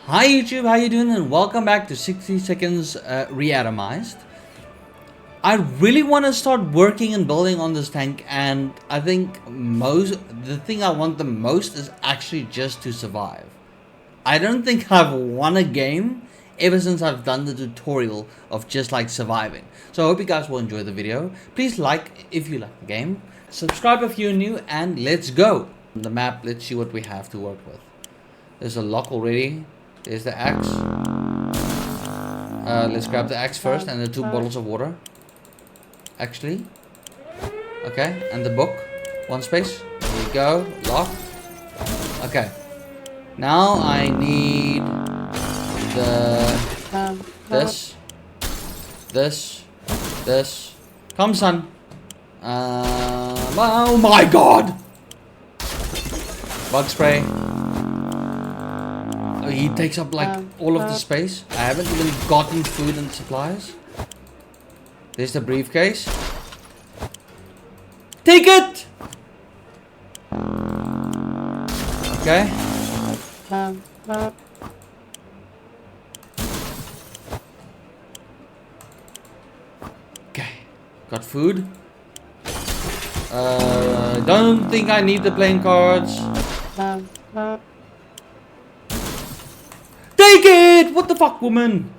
Hi YouTube, how you doing? And welcome back to 60 Seconds Reatomized. I really want to start working and building on this tank, and I think the thing I want the most is actually just to survive. I don't think I've won a game ever since I've done the tutorial of just like surviving. So I hope you guys will enjoy the video. Please like if you like the game, subscribe if you're new, and let's go. On the map, let's see what we have to work with. There's a lock already. There's the axe. Let's grab the axe first and the 2 bottles of water. Actually. Okay, and the book. 1 space. There we go. Lock. Okay. Now I need this. Come, son. Oh my god! Bug spray. He takes up like all of the space. I haven't even gotten food and supplies. There's the briefcase. Take it! Okay. Okay. Got food. Don't think I need the playing cards. Take it! What the fuck, woman?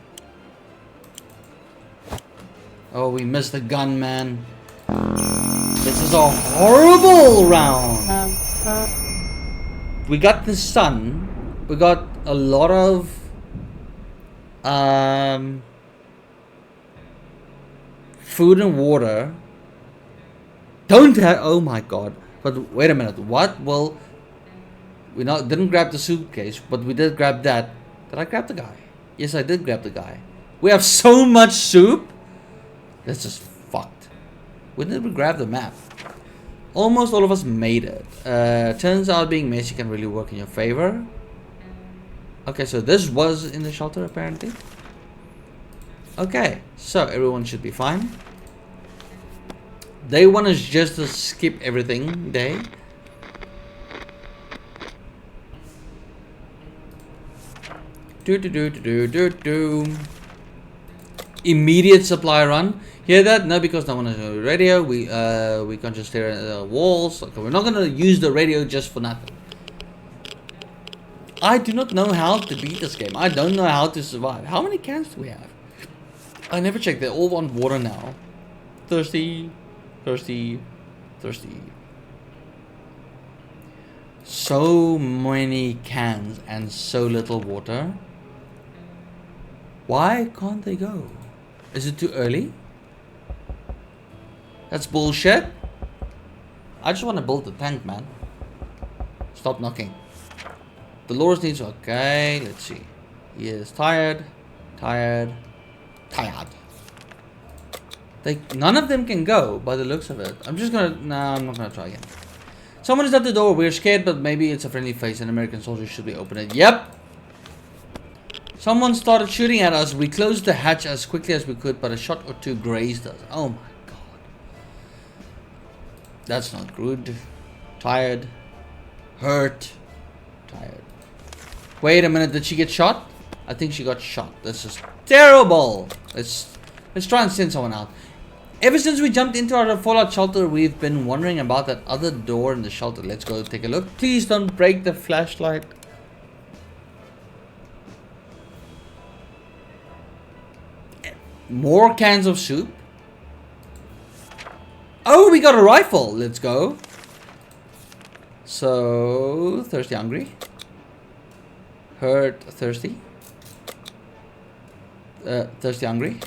Oh, we missed the gun, man. This is a horrible round. We got the sun. We got a lot of food and water. Don't have. Oh my god! But wait a minute. What? Well, we didn't grab the suitcase, but we did grab that. Did I grab the guy? Yes, I did grab the guy. We have so much soup. This is fucked. When did we grab the map? Almost all of us made it. Turns out being messy can really work in your favor. Okay, so this was in the shelter apparently. Okay, so everyone should be fine. Day 1 is just to skip everything day. Immediate supply run. Hear that? No, because no one has a radio. We can't just stare at the walls. Okay, we're not gonna use the radio just for nothing. I do not know how to beat this game. I don't know how to survive. How many cans do we have? I never checked. They all want water now. Thirsty. So many cans and so little water. Why can't they go? Is it too early? That's bullshit. I just want to build the tank, man. Stop knocking. Dolores needs... Okay, let's see. He is tired. None of them can go by the looks of it. I'm just gonna... Nah, I'm not gonna try again. Someone is at the door. We're scared, but maybe it's a friendly face. An American soldier should be open it. Yep. Someone started shooting at us. We closed the hatch as quickly as we could, but a shot or 2 grazed us. Oh my god. That's not good. Tired. Hurt. Tired. Wait a minute. Did she get shot? I think she got shot. This is terrible. Let's try and send someone out. Ever since we jumped into our fallout shelter, we've been wondering about that other door in the shelter. Let's go take a look. Please don't break the flashlight. More cans of soup. Oh, we got a rifle. Let's go. So, thirsty, hungry. Hurt, thirsty. Thirsty, hungry.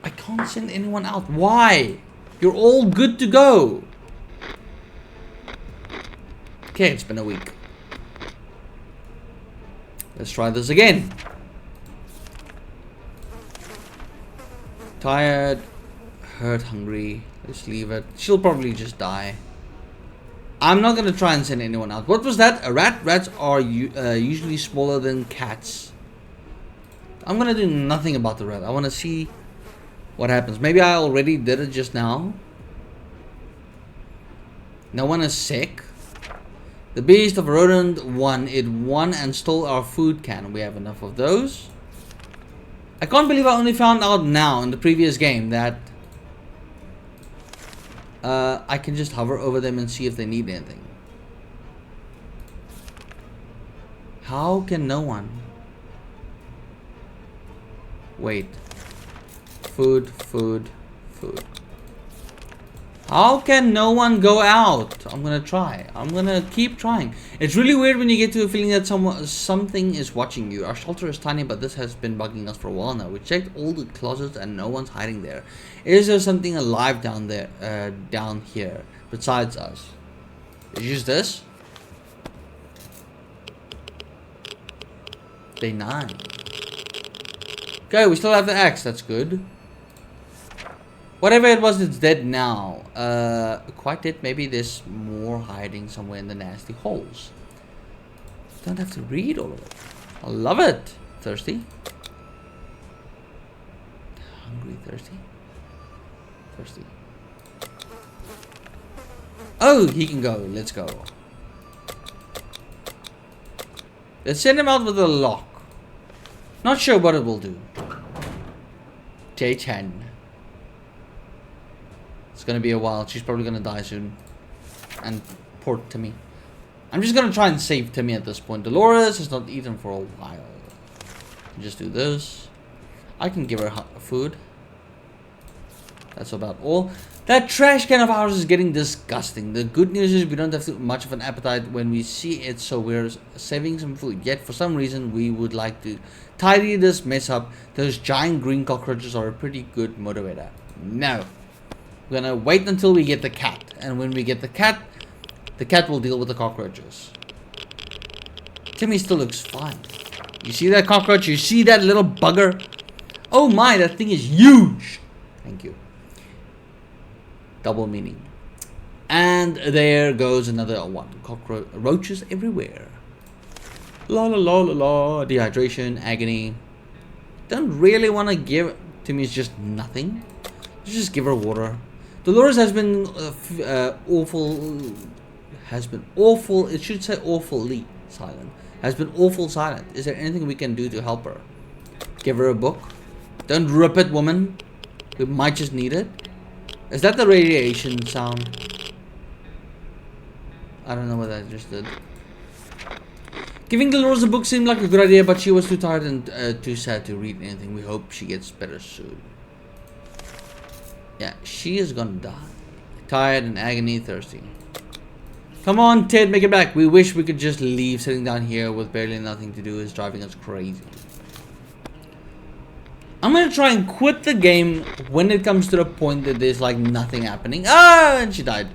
I can't send anyone out. Why? You're all good to go. Okay, it's been a week. Let's try this again. Tired, hurt, hungry. Let's leave it. She'll probably just die. I'm not gonna try and send anyone out. What was that? A rat? Rats are usually smaller than cats. I'm gonna do nothing about the rat. I want to see what happens. Maybe I already did it just now. No one is sick. The beast of rodent won. It won and stole our food can. We have enough of those. I can't believe I only found out now in the previous game that I can just hover over them and see if they need anything. How can no one? Wait. Food, food, food. How can no one go out? I'm gonna try. I'm gonna keep trying. It's really weird when you get to a feeling that something is watching you. Our shelter is tiny, but this has been bugging us for a while now. We checked all the closets and no one's hiding there. Is there something alive down there, down here, besides us? Use this. Day 9. Okay, we still have the axe. That's good. Whatever it was, it's dead now. Quite dead. Maybe there's more hiding somewhere in the nasty holes. Don't have to read all of it. I love it. Thirsty? Hungry, thirsty? Thirsty. Oh, he can go. Let's go. Let's send him out with a lock. Not sure what it will do. J10. It's gonna be a while. She's probably gonna die soon. And poor Timmy. I'm just gonna try and save Timmy at this point. Dolores has not eaten for a while. Just do this. I can give her food. That's about all. That trash can of ours is getting disgusting. The good news is we don't have much of an appetite when we see it, so we're saving some food. Yet for some reason we would like to tidy this mess up. Those giant green cockroaches are a pretty good motivator. No. We're gonna wait until we get the cat, and when we get the cat will deal with the cockroaches. Timmy still looks fine. You see that cockroach? You see that little bugger? Oh my, that thing is huge. Thank you. Double meaning. And there goes another one. Roaches everywhere. La la la la la. Dehydration, agony. Don't really want to give Timmy's just nothing. Just give her water. Dolores has been awful. Has been awful. It should say awfully silent. Has been awful silent. Is there anything we can do to help her? Give her a book. Don't rip it, woman. We might just need it. Is that the radiation sound? I don't know what I just did. Giving Dolores a book seemed like a good idea, but she was too tired and too sad to read anything. We hope she gets better soon. Yeah, she is gonna die. Tired and agony, thirsty. Come on, Ted, make it back. We wish we could just leave. Sitting down here with barely nothing to do is driving us crazy. I'm gonna try and quit the game when it comes to the point that there's like nothing happening. Ah, and she died.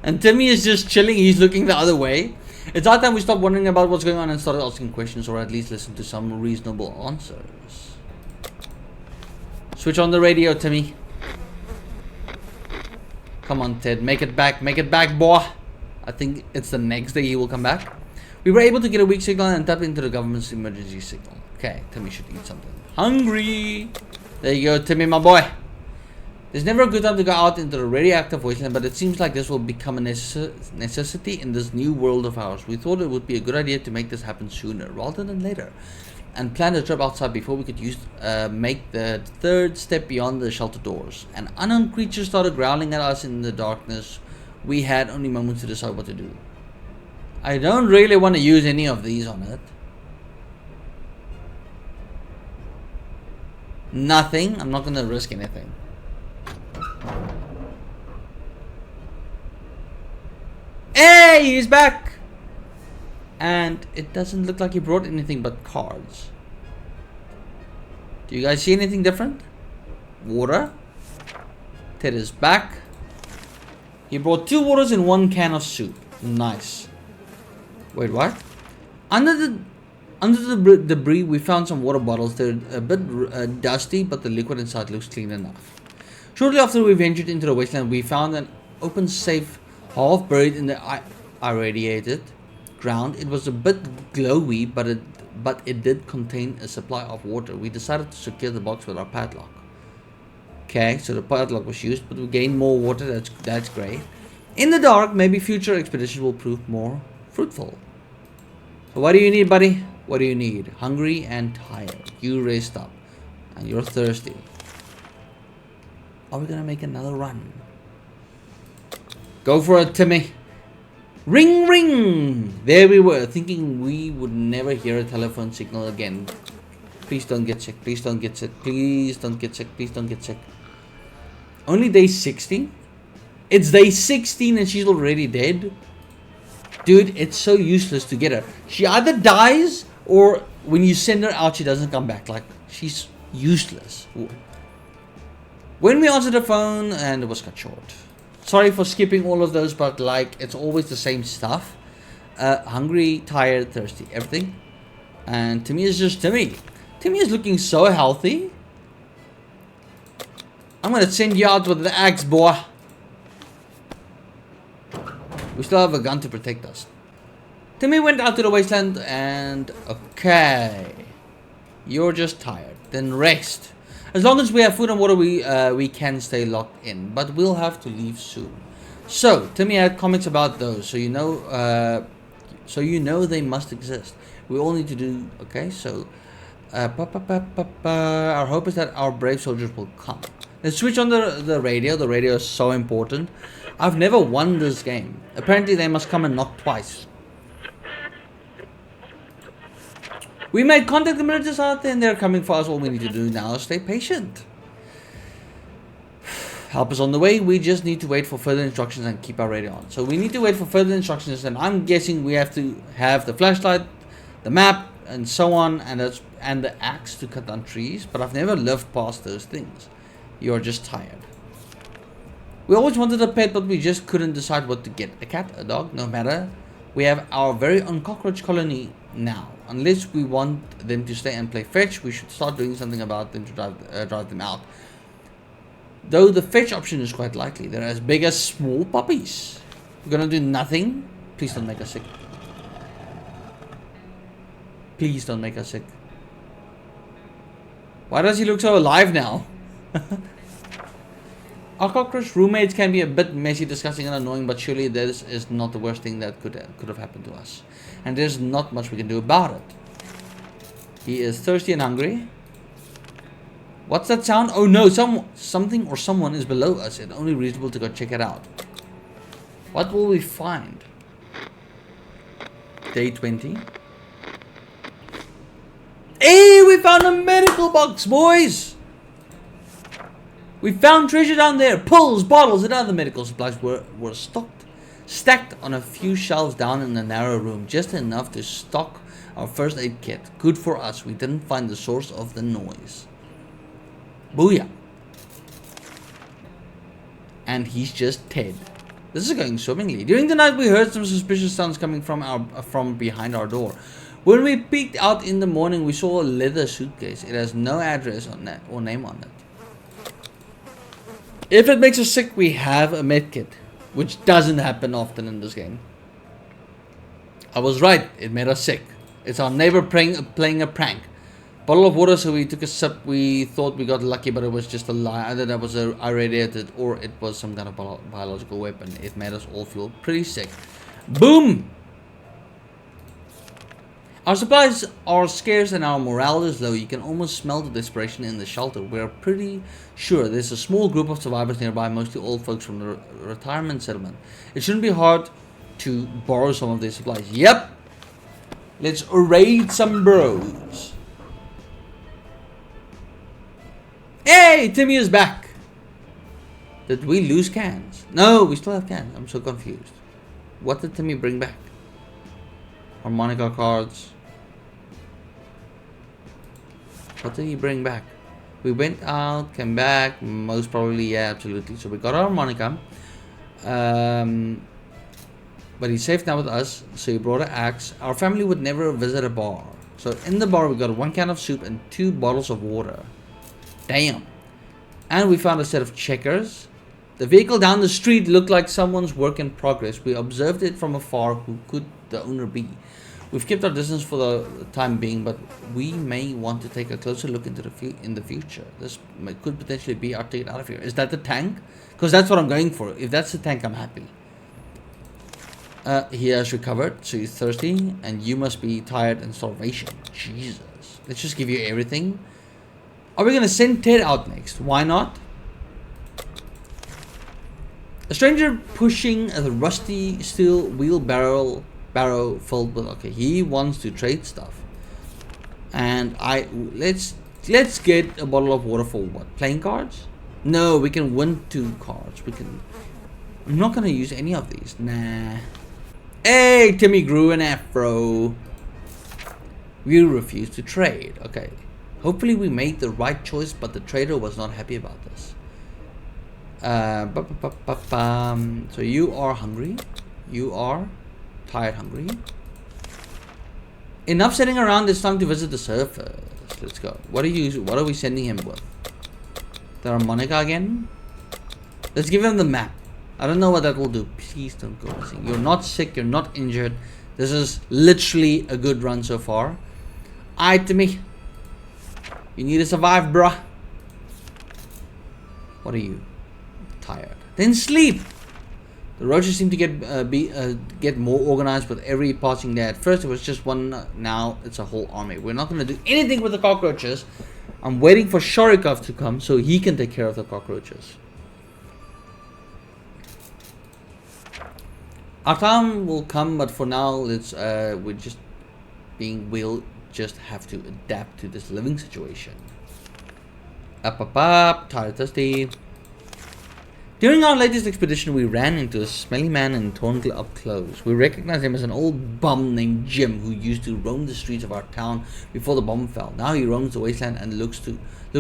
And Timmy is just chilling. He's looking the other way. It's our time we stop wondering about what's going on and start asking questions, or at least listen to some reasonable answers. Switch on the radio, Timmy. Come on, Ted. Make it back. Make it back, boy. I think it's the next day he will come back. We were able to get a weak signal and tap into the government's emergency signal. Okay, Timmy should eat something. Hungry! There you go, Timmy, my boy. There's never a good time to go out into the radioactive wasteland, but it seems like this will become a necessity in this new world of ours. We thought it would be a good idea to make this happen sooner rather than later, and planned a trip outside before we could make the third step beyond the shelter doors. An unknown creature started growling at us in the darkness. We had only moments to decide what to do. I don't really want to use any of these on it. Nothing. I'm not going to risk anything. Hey, he's back! And it doesn't look like he brought anything but cards. Do you guys see anything different? Water. Ted is back. He brought 2 waters and 1 can of soup. Nice. Wait, what? Under the debris, we found some water bottles. They're a bit dusty, but the liquid inside looks clean enough. Shortly after we ventured into the wasteland, we found an open safe half buried in the irradiated ground. It was a bit glowy, but it did contain a supply of water. We decided to secure the box with our padlock. Okay, so the padlock was used, but we gained more water. That's great. In the dark, maybe future expeditions will prove more fruitful. So what do you need, buddy? What do you need? Hungry and tired. You rest up. And you're thirsty. Are we gonna make another run? Go for it, Timmy. Ring, ring! There we were, thinking we would never hear a telephone signal again. Please don't get sick. Please don't get sick. Please don't get sick. Please don't get sick. Only day 16? It's day 16 and she's already dead? Dude, it's so useless to get her. She either dies or when you send her out, she doesn't come back. Like, she's useless. When we answered the phone and it was cut short. Sorry for skipping all of those, but like, it's always the same stuff. Hungry, tired, thirsty, everything. And Timmy is just Timmy. Timmy is looking so healthy. I'm gonna send you out with the axe, boy. We still have a gun to protect us. Timmy went out to the wasteland and... Okay. You're just tired. Then rest. As long as we have food and water, we can stay locked in. But we'll have to leave soon. So, Timmy had comics about those. So you know they must exist. We all need to do... Okay, so... Our hope is that our brave soldiers will come. Let's switch on the radio. The radio is so important. I've never won this game. Apparently they must come and knock twice. We made contact with the militants out there and they're coming for us. All we need to do now is stay patient. Help is on the way. We just need to wait for further instructions and keep our radio on. So we need to wait for further instructions, and I'm guessing we have to have the flashlight, the map, and so on, and the axe to cut down trees. But I've never lived past those things. You're just tired. We always wanted a pet, but we just couldn't decide what to get. A cat, a dog, no matter. We have our very own cockroach colony now. Unless we want them to stay and play fetch, we should start doing something about them to drive them out. Though the fetch option is quite likely. They're as big as small puppies. We're gonna do nothing. Please don't make us sick. Please don't make us sick. Why does he look so alive now? Our cockroach roommates can be a bit messy, disgusting and annoying, but surely this is not the worst thing that could have happened to us. And there's not much we can do about it. He is thirsty and hungry. What's that sound? Oh no, something or someone is below us. It's only reasonable to go check it out. What will we find? Day 20. Hey, we found a medical box, boys! We found treasure down there. Pills, bottles, and other medical supplies were stacked on a few shelves down in the narrow room. Just enough to stock our first aid kit. Good for us. We didn't find the source of the noise. Booyah. And he's just Ted. This is going swimmingly. During the night, we heard some suspicious sounds coming from behind our door. When we peeked out in the morning, we saw a leather suitcase. It has no address on that or name on it. If it makes us sick, we have a medkit, which doesn't happen often in this game. I was right, it made us sick. It's our neighbor playing a prank. Bottle of water, so we took a sip. We thought we got lucky, but it was just a lie. Either that was irradiated or it was some kind of biological weapon. It made us all feel pretty sick. Boom! Our supplies are scarce and our morale is low. You can almost smell the desperation in the shelter. We're pretty sure there's a small group of survivors nearby, mostly old folks from the retirement settlement. It shouldn't be hard to borrow some of their supplies. Yep! Let's raid some bros. Hey! Timmy is back! Did we lose cans? No, we still have cans. I'm so confused. What did Timmy bring back? Harmonica cards. What did he bring back? We went out, came back. Most probably, yeah, absolutely. So we got our harmonica. But he's safe now with us. So he brought an axe. Our family would never visit a bar. So in the bar we got 1 can of soup and 2 bottles of water. Damn. And we found a set of checkers. The vehicle down the street looked like someone's work in progress. We observed it from afar. Who could the owner be? We've kept our distance for the time being, but we may want to take a closer look into the future. This could potentially be our ticket out of here. Is that the tank? Because that's what I'm going for. If that's the tank, I'm happy. He has recovered, so he's thirsty, and you must be tired and starvation. Jesus. Let's just give you everything. Are we going to send Ted out next? Why not? A stranger pushing a rusty steel wheelbarrow filled with, okay, he wants to trade stuff. And let's get a bottle of water for what? Playing cards? No, we can win 2 cards. I'm not going to use any of these. Nah. Hey, Timmy grew an afro. We refuse to trade. Okay. Hopefully we made the right choice, but the trader was not happy about this. So you are hungry. You are tired hungry. Enough sitting around, it's time to visit the surface. Let's go. What are we sending him with? The harmonica again? Let's give him the map. I don't know what that will do. Please don't go missing. You're not sick, you're not injured. This is literally a good run so far. Alright, to me. You need to survive, bruh. What are you? Tired. Then sleep. The roaches seem to get more organized with every passing day. At first it was just one, now it's a whole army. We're not going to do anything with the cockroaches. I'm waiting for Sharikov to come so he can take care of the cockroaches. Our time will come, but for now, we'll just have to adapt to this living situation. Up, tired, thirsty. During our latest expedition, we ran into a smelly man and torn up clothes. We recognized him as an old bum named Jim, who used to roam the streets of our town before the bomb fell. Now he roams the wasteland and looks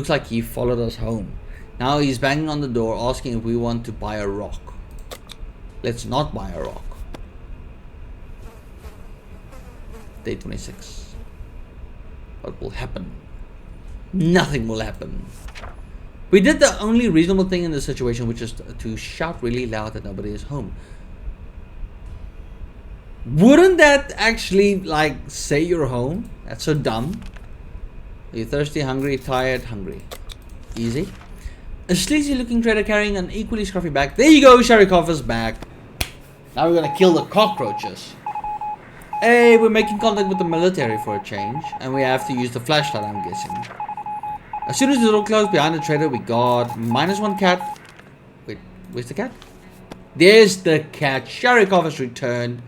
like he followed us home. Now he's banging on the door, asking if we want to buy a rock. Let's not buy a rock. Day 26. What will happen? Nothing will happen. We did the only reasonable thing in this situation, which is to shout really loud that nobody is home. Wouldn't that actually, like, say you're home? That's so dumb. Are you thirsty, hungry, tired, hungry? Easy. A sleazy looking trader carrying an equally scruffy bag. There you go, Sharikov is back. Now we're gonna kill the cockroaches. Hey, we're making contact with the military for a change. And we have to use the flashlight, I'm guessing. As soon as the door closed behind the trader, we got -1 cat. Wait, where's the cat? There's the cat. Sharikov has returned.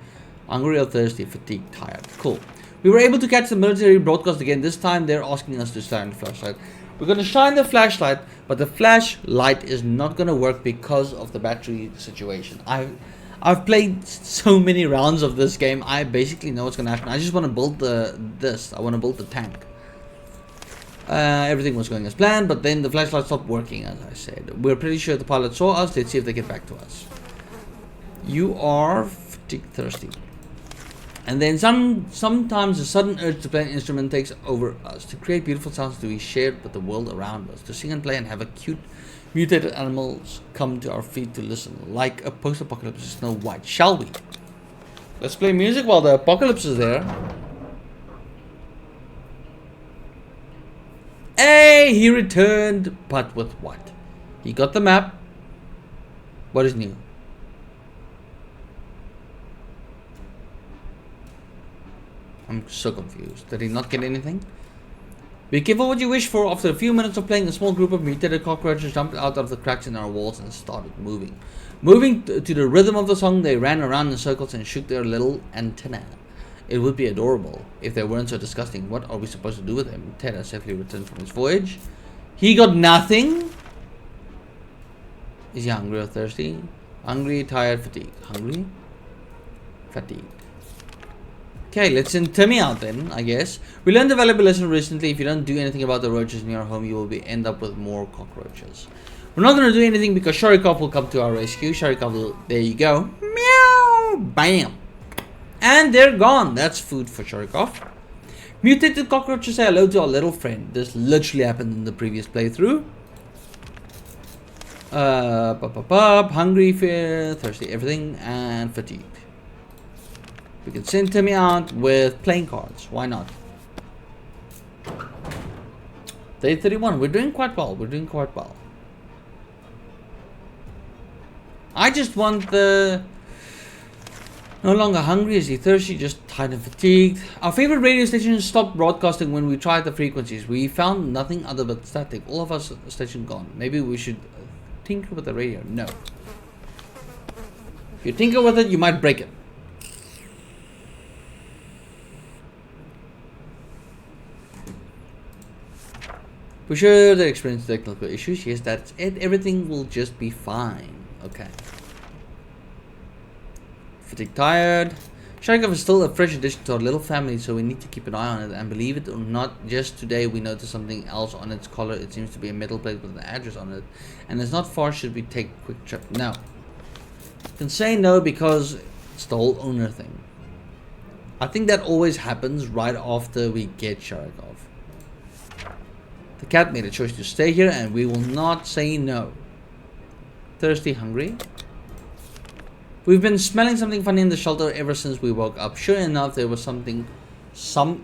Hungry or thirsty, fatigued, tired. Cool. We were able to catch the military broadcast again. This time they're asking us to shine the flashlight. We're going to shine the flashlight, but the flashlight is not going to work because of the battery situation. I've played so many rounds of this game. I basically know what's going to happen. I just want to build I want to build the tank. Everything was going as planned, but then the flashlight stopped working, as I said. We're pretty sure the pilot saw us. Let's see if they get back to us. You are fatigued, thirsty. And then sometimes a sudden urge to play an instrument takes over us. To create beautiful sounds to be shared with the world around us. To sing and play and have a cute mutated animals come to our feet to listen. Like a post-apocalypse Snow White. Shall we? Let's play music while the apocalypse is there. Hey, he returned, but with what? He got the map. What is new? I'm so confused. Did he not get anything? Be careful what you wish for. After a few minutes of playing, a small group of mutated cockroaches jumped out of the cracks in our walls and started moving. Moving to the rhythm of the song, they ran around in circles and shook their little antennae. It would be adorable if they weren't so disgusting. What are we supposed to do with him? Ted has safely returned from his voyage. He got nothing. Is he hungry or thirsty? Hungry, tired, fatigued. Hungry, fatigued. Okay, let's send Timmy out then, I guess. We learned a valuable lesson recently. If you don't do anything about the roaches in your home, you will end up with more cockroaches. We're not going to do anything because Sharikov will come to our rescue. Sharikov will... There you go. Meow! Bam! And they're gone. That's food for Sharikov. Mutated cockroaches say hello to our little friend. This literally happened in the previous playthrough. Hungry, fear, thirsty, everything, and fatigued. We can send Timmy out with playing cards. Why not? Day 31. We're doing quite well. We're doing quite well. I just want the... No longer hungry, is he thirsty, just tired and fatigued. Our favorite radio station stopped broadcasting when we tried the frequencies. We found nothing other but static. All of our station gone. Maybe we should tinker with the radio. No. If you tinker with it, you might break it. For sure they experienced technical issues. Yes, that's it. Everything will just be fine. Okay. Fatigue, tired. Sharkov is still a fresh addition to our little family, so we need to keep an eye on it. And believe it or not, just today we noticed something else on its collar. It seems to be a metal plate with an address on it, and it's not far. Should we take a quick trip? No. You can say no because it's the whole owner thing. I think that always happens right after we get Sharkov. The cat made a choice to stay here, and we will not say no. Thirsty, hungry. We've been smelling something funny in the shelter ever since we woke up. Sure enough, there was something or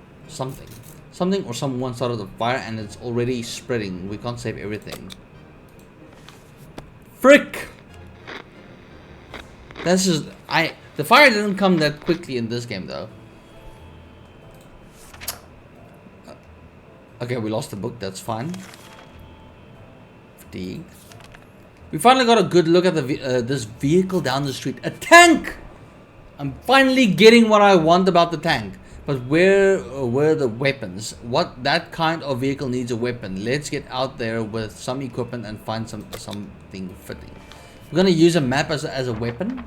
someone started the fire, and it's already spreading. We can't save everything. Frick! This is the fire didn't come that quickly in this game though. Okay, we lost the book. That's fine. Fatigue. We finally got a good look at the this vehicle down the street. A tank! I'm finally getting what I want about the tank. But where were the weapons? What that kind of vehicle needs a weapon? Let's get out there with some equipment and find something fitting. We're gonna use a map as a weapon.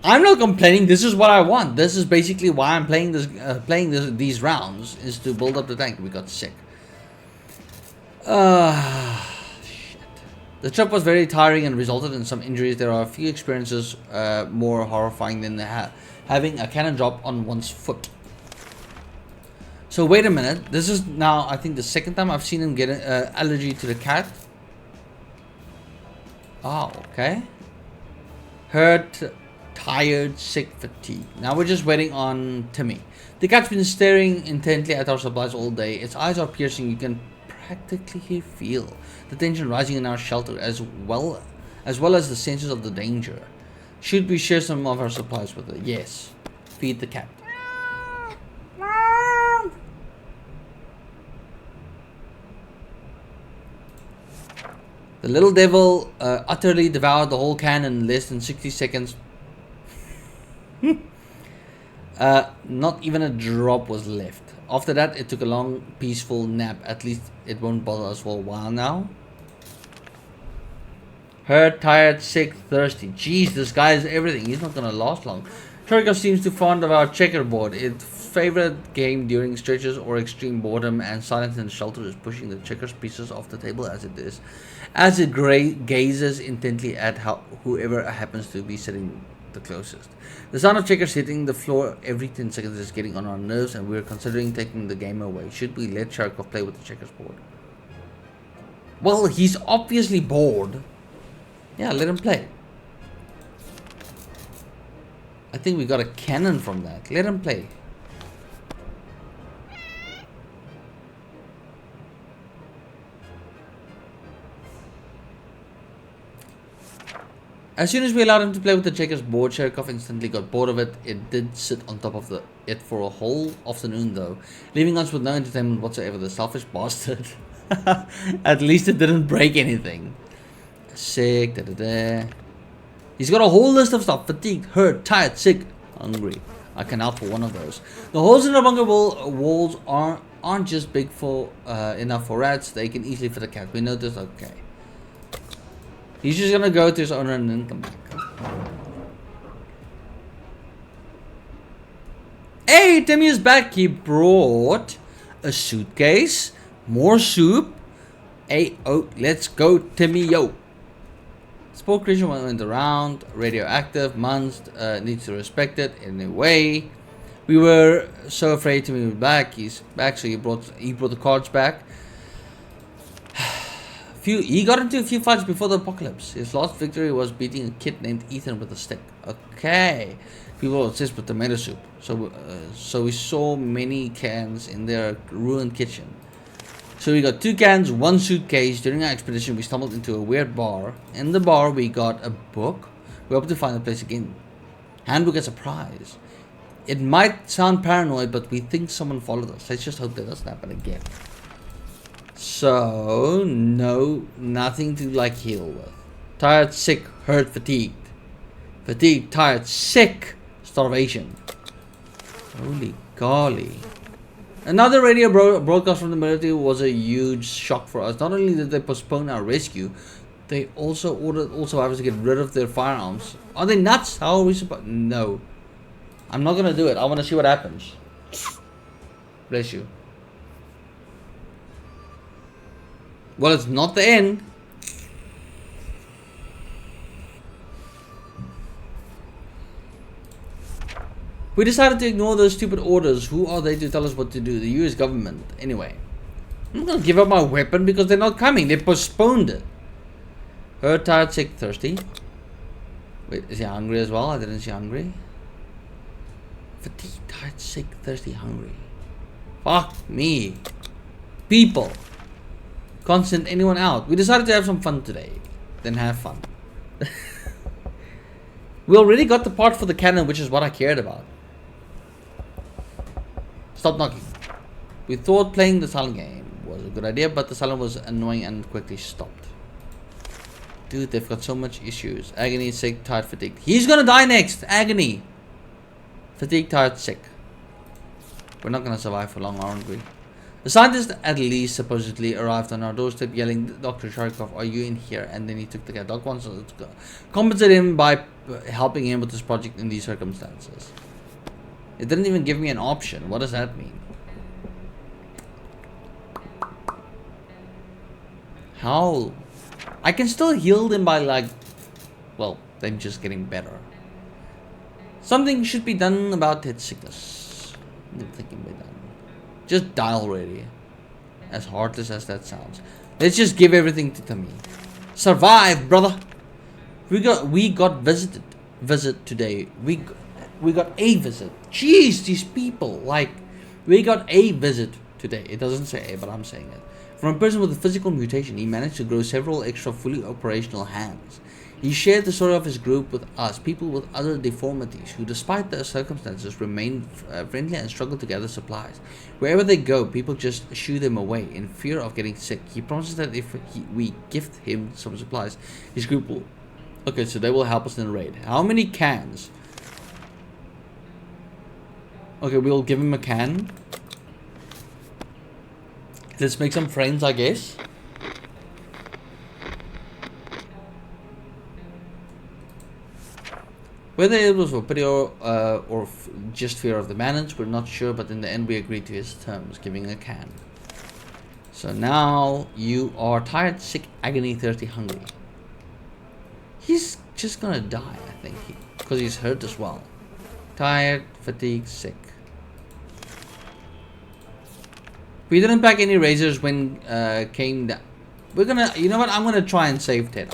I'm not complaining. This is what I want. This is basically why I'm playing these rounds, is to build up the tank. We got sick. The trip was very tiring and resulted in some injuries. There are a few experiences more horrifying than having a cannon drop on one's foot. So wait a minute. This is now, I think, the second time I've seen him get an allergy to the cat. Oh, okay. Hurt, tired, sick, fatigue. Now we're just waiting on Timmy. The cat's been staring intently at our supplies all day. Its eyes are piercing. You can practically feel the tension rising in our shelter, as well as the senses of the danger. Should we share some of our supplies with it? Yes. Feed the cat. The little devil utterly devoured the whole can in less than 60 seconds. Not even a drop was left. After that, it took a long, peaceful nap. At least it won't bother us for a while now. Hurt, tired, sick, thirsty. Jeez, this guy is everything. He's not gonna last long. Sharkov seems too fond of our checkerboard. Its favorite game during stretches or extreme boredom and silence in the shelter is pushing the checkers pieces off the table as it gazes intently at whoever happens to be sitting the closest. The sound of checkers hitting the floor every 10 seconds is getting on our nerves, and we're considering taking the game away. Should we let Sharkov play with the checkers board? Well, he's obviously bored. Yeah, let him play. I think we got a cannon from that. Let him play. As soon as we allowed him to play with the checkers board, Sharkov instantly got bored of it. It did sit on top of it for a whole afternoon though, leaving us with no entertainment whatsoever. The selfish bastard. At least it didn't break anything. Sick, He's got a whole list of stuff. Fatigued, hurt, tired, sick, hungry. I can help for one of those. The holes in the bunker walls aren't just big enough for rats. They can easily fit a cat. We noticed. Okay. He's just gonna go to his owner and then come back. Hey, Timmy is back. He brought a suitcase, more soup. Hey, oh, let's go, Timmy, yo. Sport creation went around. Radioactive. Months needs to respect it anyway. We were so afraid Timmy was back. He's back, so he brought the cards back. He got into a few fights before the apocalypse. His last victory was beating a kid named Ethan with a stick. Okay. People are obsessed with tomato soup. So we saw many cans in their ruined kitchen. So we got 2 cans, 1 suitcase. During our expedition, we stumbled into a weird bar. In the bar, we got a book. We hope to find the place again. Handbook as a prize. It might sound paranoid, but we think someone followed us. Let's just hope that doesn't happen again. So, no, nothing to like heal with. Tired, sick, hurt, fatigued. Fatigued, tired, sick, starvation. Holy golly. Another radio broadcast from the military was a huge shock for us. Not only did they postpone our rescue, they also ordered all survivors to get rid of their firearms. Are they nuts? How are we supposed? No. I'm not gonna do it. I want to see what happens. Bless you. Well, it's not the end. We decided to ignore those stupid orders. Who are they to tell us what to do? The US government. Anyway. I'm not gonna give up my weapon because they're not coming. They postponed it. Hurt, tired, sick, thirsty. Wait, is he hungry as well? I didn't see hungry. Fatigued, tired, sick, thirsty, hungry. Fuck me. People. Can't send anyone out. We decided to have some fun today. Then have fun. We already got the part for the Canon, which is what I cared about. Stop knocking. We thought playing the silent game was a good idea, but the silent was annoying and quickly stopped. Dude, they've got so much issues. Agony, sick, tired, fatigued. He's gonna die next. Agony. Fatigued, tired, sick. We're not gonna survive for long, aren't we? The scientist at least supposedly arrived on our doorstep yelling, Dr. Sharkov, are you in here? And then he took the cat. Doc wants to compensate him by helping him with this project in these circumstances. It didn't even give me an option. What does that mean? How? I can still heal them by like, well, them just getting better. Something should be done about head sickness. Nothing can be done. Just die already. As heartless as that sounds. Let's just give everything to me. Survive, brother. We got visit today. We got a visit. Jeez, these people. Like, we got a visit today. It doesn't say a, but I'm saying it. From a person with a physical mutation, he managed to grow several extra fully operational hands. He shared the story of his group with us, people with other deformities, who despite their circumstances remain friendly and struggle to gather supplies. Wherever they go, people just shoo them away in fear of getting sick. He promises that if we gift him some supplies, his group will... Okay, so they will help us in the raid. How many cans? Okay, we'll give him a can. Let's make some friends, I guess. Whether it was for pity or just fear of the manage, we're not sure, but in the end we agreed to his terms, giving a can. So now you are tired, sick, agony, thirsty, hungry. He's just gonna die, I think, because he's hurt as well. Tired, fatigued, sick. We didn't pack any razors when came down. We're gonna, you know what? I'm gonna try and save Ted.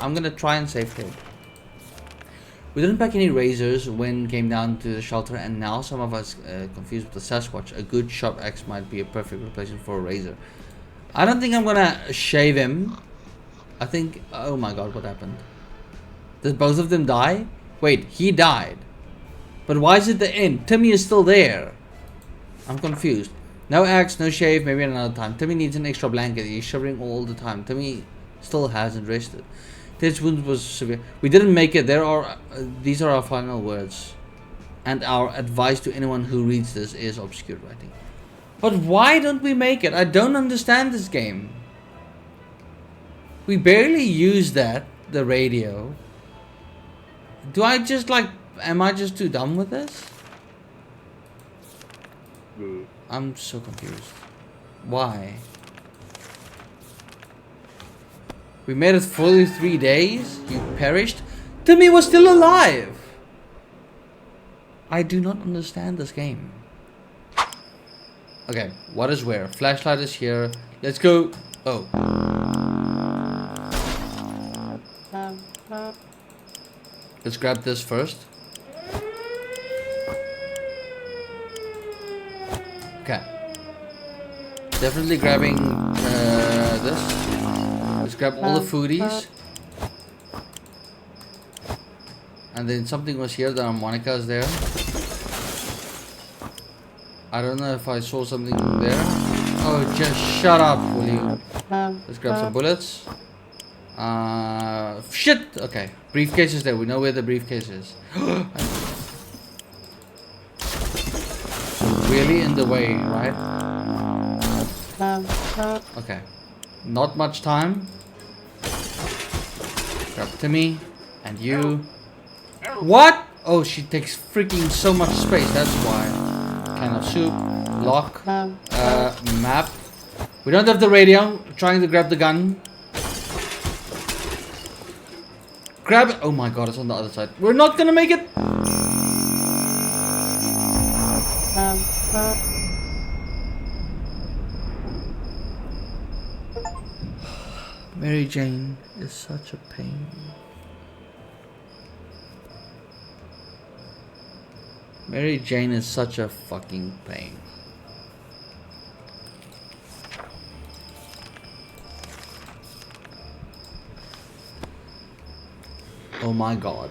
We didn't pack any razors when came down to the shelter, and now some of us confused with the Sasquatch. A good sharp axe might be a perfect replacement for a razor. I don't think I'm gonna shave him. I think, oh my god, what happened? Did both of them die? Wait, he died. But why is it the end? Timmy is still there. I'm confused. No axe, no shave, maybe another time. Timmy needs an extra blanket. He's shivering all the time. Timmy still hasn't rested. Ted's wound was severe. We didn't make it. These are our final words. And our advice to anyone who reads this is obscure writing. But why don't we make it? I don't understand this game. We barely use the radio. Do I just like, am I just too dumb with this? I'm so confused. Why? We made it 43 days? You perished? Timmy was still alive! I do not understand this game. Okay, what is where? Flashlight is here. Let's go. Oh. Let's grab this first. Okay. Definitely grabbing this. Let's grab all the foodies. And then something was here. The harmonica is there. I don't know if I saw something there. Oh, just shut up, will you? Let's grab some bullets. Shit! Okay. Briefcase is there. We know where the briefcase is. Really in the way, right? Okay. Not much time. Grab Timmy. And you. What? Oh, she takes freaking so much space. That's why. Can of soup. Lock. Map. We don't have the radio. Trying to grab the gun. Grab it. Oh my god, it's on the other side. We're not gonna make it. Mary Jane is such a pain. Mary Jane is such a fucking pain. Oh my god.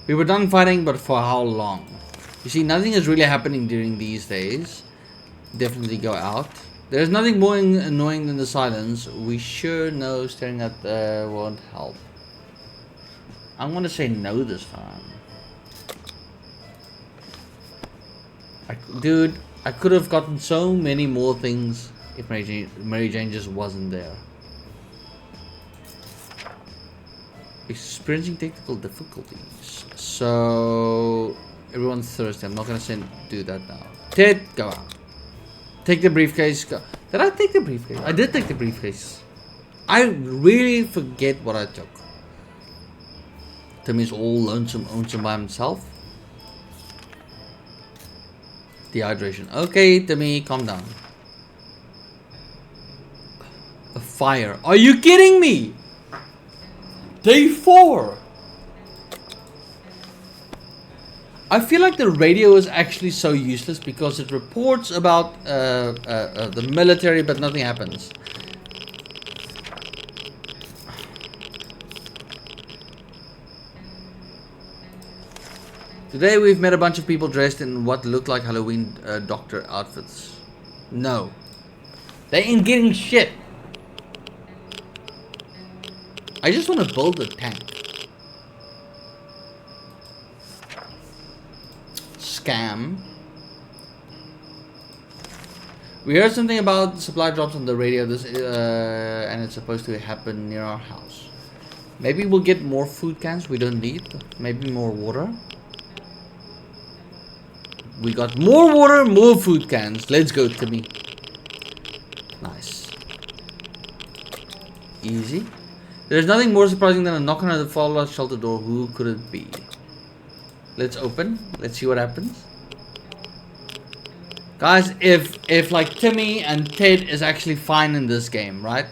We were done fighting, but for how long? You see, nothing is really happening during these days. Definitely go out. There's nothing more annoying than the silence. We sure know staring at won't help. I'm gonna say no this time. Dude, I could have gotten so many more things if Mary Jane just wasn't there. Experiencing technical difficulties. So everyone's thirsty. I'm not gonna do that now. Ted, go out. Take the briefcase. Go. Did I take the briefcase? I did take the briefcase. I really forget what I took. Timmy's all lonesome by himself. Dehydration. Okay, Timmy, calm down. A fire. Are you kidding me? Day 4. I feel like the radio is actually so useless because it reports about the military, but nothing happens. Today we've met a bunch of people dressed in what look like Halloween doctor outfits. No. They ain't getting shit. I just want to build a tank. Scam. We heard something about supply drops on the radio and it's supposed to happen near our house. Maybe we'll get more food cans we don't need. Maybe more water. We got more water, more food cans. Let's go, Timmy. Nice. Easy. There's nothing more surprising than a knock on the fallout shelter door. Who could it be? Let's open. Let's see what happens. Guys, if like Timmy and Ted is actually fine in this game, right?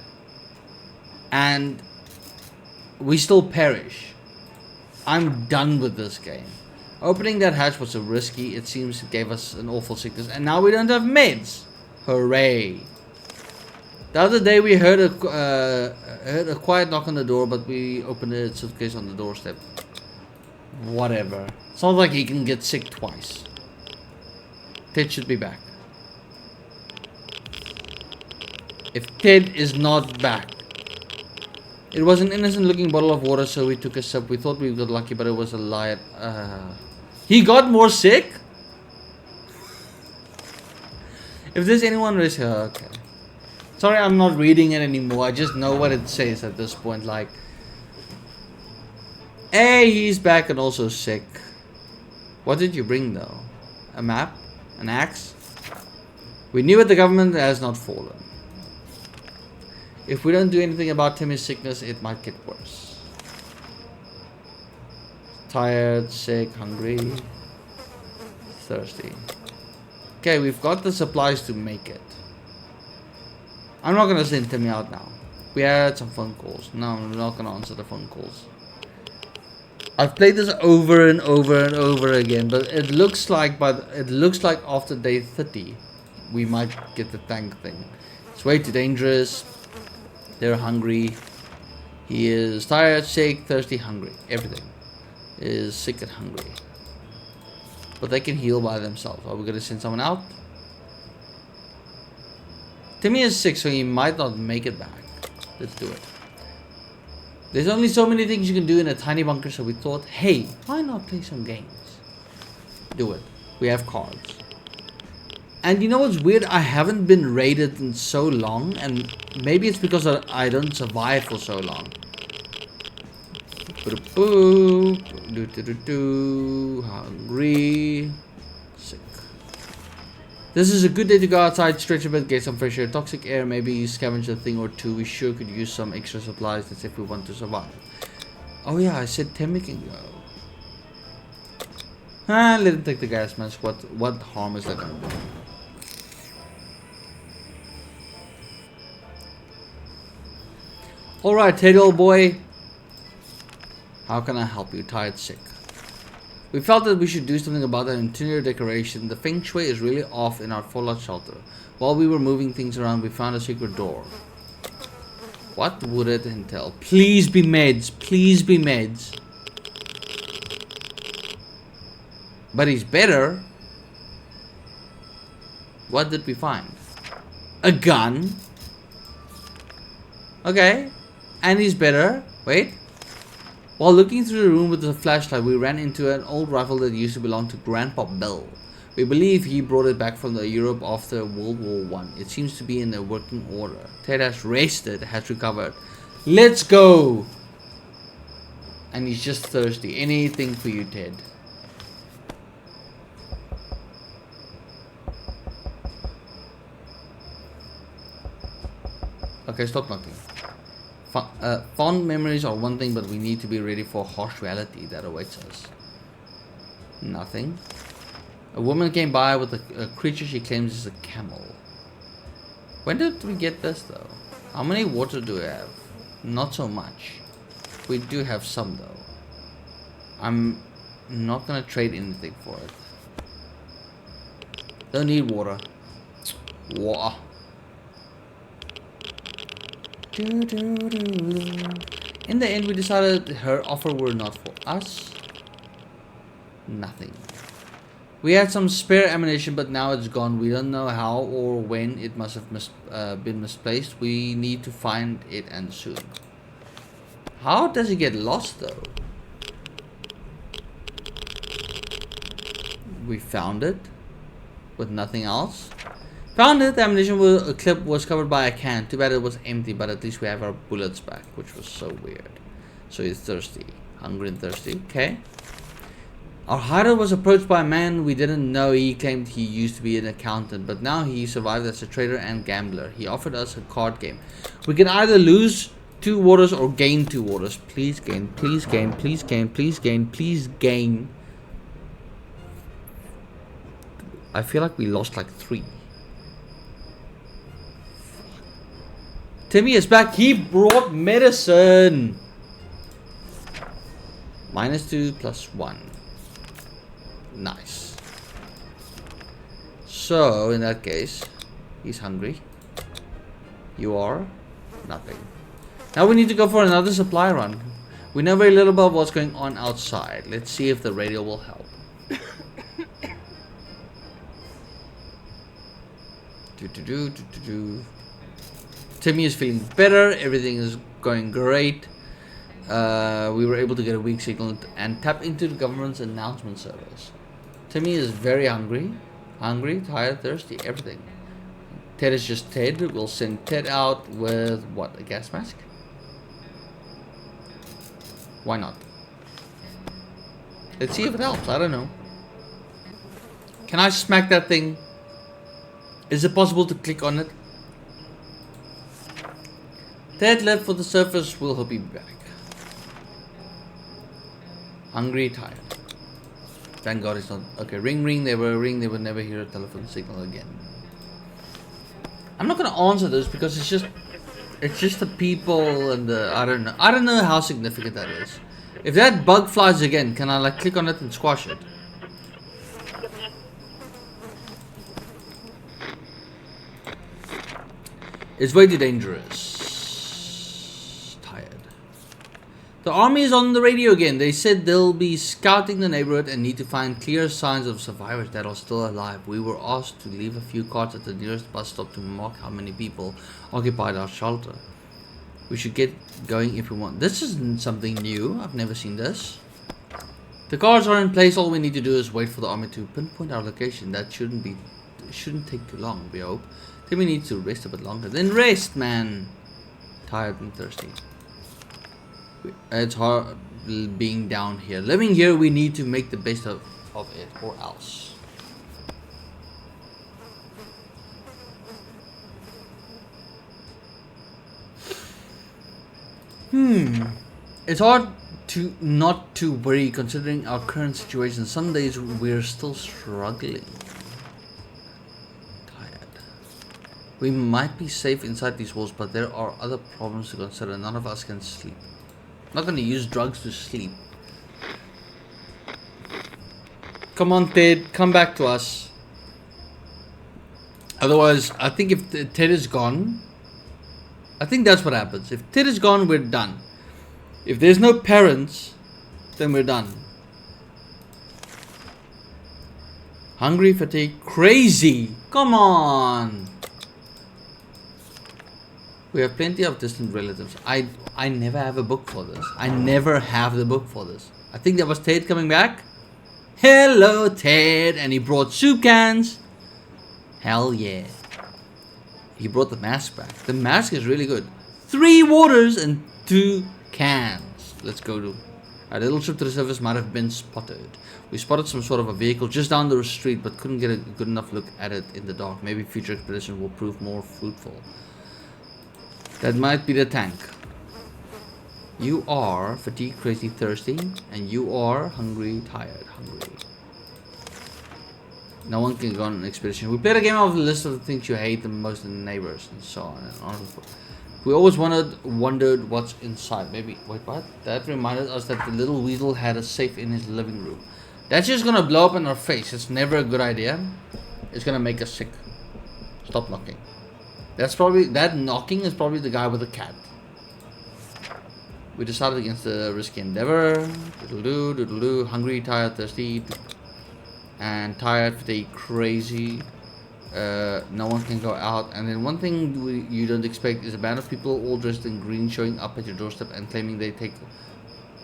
And we still perish, I'm done with this game. Opening that hatch was so risky. It seems it gave us an awful sickness. And now we don't have meds. Hooray. The other day we heard a quiet knock on the door, but we opened a suitcase on the doorstep. Whatever. Sounds like he can get sick twice. Ted should be back. If Ted is not back. It was an innocent looking bottle of water, so we took a sip. We thought we got lucky, but it was a lie. He got more sick? If there's anyone risk, okay. Sorry, I'm not reading it anymore. I just know what it says at this point. Like, hey, he's back and also sick. What did you bring though? A map? An axe? We knew it, the government has not fallen. If we don't do anything about Timmy's sickness, it might get worse. Tired, sick, hungry, thirsty. Okay, we've got the supplies to make it. I'm not gonna send Timmy out now. We had some phone calls. No, I'm not gonna answer the phone calls. I've played this over and over and over again, but it looks like after day 30, we might get the tank thing. It's way too dangerous. They're hungry. He is tired, sick, thirsty, hungry. Everything is sick and hungry. But they can heal by themselves. Are we gonna send someone out? Timmy is sick, so he might not make it back. Let's do it. There's only so many things you can do in a tiny bunker, so we thought, hey, why not play some games? Do it. We have cards. And you know what's weird? I haven't been raided in so long, and maybe it's because I don't survive for so long. Hungry. Sick. This is a good day to go outside, stretch a bit, get some fresh air, toxic air, maybe scavenge a thing or two. We sure could use some extra supplies, that's if we want to survive. Oh yeah, I said Timmy can go. Let him take the gas mask. What harm is that gonna do? Alright, Teddy old boy. How can I help you? Tired, sick. We felt that we should do something about that interior decoration. The feng shui is really off in our fallout shelter. While we were moving things around, we found a secret door. What would it entail? Please be meds. Please be meds. But he's better. What did we find? A gun. Okay. And he's better. Wait. While looking through the room with the flashlight, we ran into an old rifle that used to belong to Grandpa Bill. We believe he brought it back from the Europe after World War I. It seems to be in a working order. Ted has rested, has recovered. Let's go! And he's just thirsty. Anything for you, Ted. Okay, stop knocking. Fond memories are one thing, but we need to be ready for harsh reality that awaits us. Nothing. A woman came by with a creature she claims is a camel. When did we get this though? How many water do we have? Not so much. We do have some though. I'm not gonna trade anything for it. Don't need water. Water. In the end, we decided her offer were not for us. Nothing. We had some spare ammunition, but now it's gone. We don't know how or when it must have been misplaced. We need to find it, and soon. How does it get lost though? We found it with nothing else. Found it. The ammunition clip was covered by a can. Too bad it was empty, but at least we have our bullets back, which was so weird. So he's thirsty. Hungry and thirsty. Okay. Our hider was approached by a man we didn't know. He claimed he used to be an accountant, but now he survived as a trader and gambler. He offered us a card game. We can either lose 2 waters or gain 2 waters. Please gain. Please gain. Please gain. Please gain. Please gain. I feel like we lost like 3. Timmy is back. He brought medicine. -2 + 1. Nice. So, in that case, he's hungry. You are? Nothing. Now we need to go for another supply run. We know very little about what's going on outside. Let's see if the radio will help. Timmy is feeling better. Everything is going great. We were able to get a weak signal and tap into the government's announcement service. Timmy is very hungry. Hungry, tired, thirsty, everything. Ted is just Ted. We'll send Ted out with what? A gas mask? Why not? Let's see if it helps. I don't know. Can I smack that thing? Is it possible to click on it? Ted left for the surface. We'll hope he'll be back. Hungry, tired. Thank God it's not. Okay, ring, ring. They would never hear a telephone signal again. I'm not gonna answer this because it's just the people and the I don't know how significant that is. If that bug flies again, can I like click on it and squash it? It's way too dangerous. Tired. The army is on the radio again. They said they'll be scouting the neighborhood and need to find clear signs of survivors that are still alive. We were asked to leave a few cards at the nearest bus stop to mark how many people occupied our shelter. We should get going if we want. This isn't something new. I've never seen this. The cards are in place. All we need to do is wait for the army to pinpoint our location. That shouldn't take too long, we hope. Then we need to rest a bit longer. Then rest, man. Tired and thirsty. It's hard being down here. Living here, we need to make the best of it, or else. It's hard to not to worry considering our current situation. Some days we're still struggling. We might be safe inside these walls, but there are other problems to consider. None of us can sleep. I'm not going to use drugs to sleep. Come on, Ted. Come back to us. Otherwise, I think if Ted is gone, I think that's what happens. If Ted is gone, we're done. If there's no parents, then we're done. Hungry, fatigue, crazy. Come on. We have plenty of distant relatives. I never have a book for this. I never have the book for this. I think that was Ted coming back. Hello, Ted. And he brought soup cans. Hell yeah. He brought the mask back. The mask is really good. 3 waters and 2 cans. Let's go to... Our little trip to the surface might have been spotted. We spotted some sort of a vehicle just down the street, but couldn't get a good enough look at it in the dark. Maybe future expedition will prove more fruitful. That might be the tank. You are fatigued, crazy, thirsty, and you are hungry, tired, hungry. No one can go on an expedition. We played a game of the list of the things you hate the most in the neighbors and so on and on. We always wondered what's inside. Maybe, wait, what? That reminded us that the little weasel had a safe in his living room. That's just gonna blow up in our face. It's never a good idea. It's gonna make us sick. Stop knocking. That knocking is probably the guy with the cat. We decided against the risky endeavor. Doodle-doo, hungry, tired, thirsty, and tired, fatigued, crazy. No one can go out. And then one thing you don't expect is a band of people all dressed in green showing up at your doorstep and claiming they take...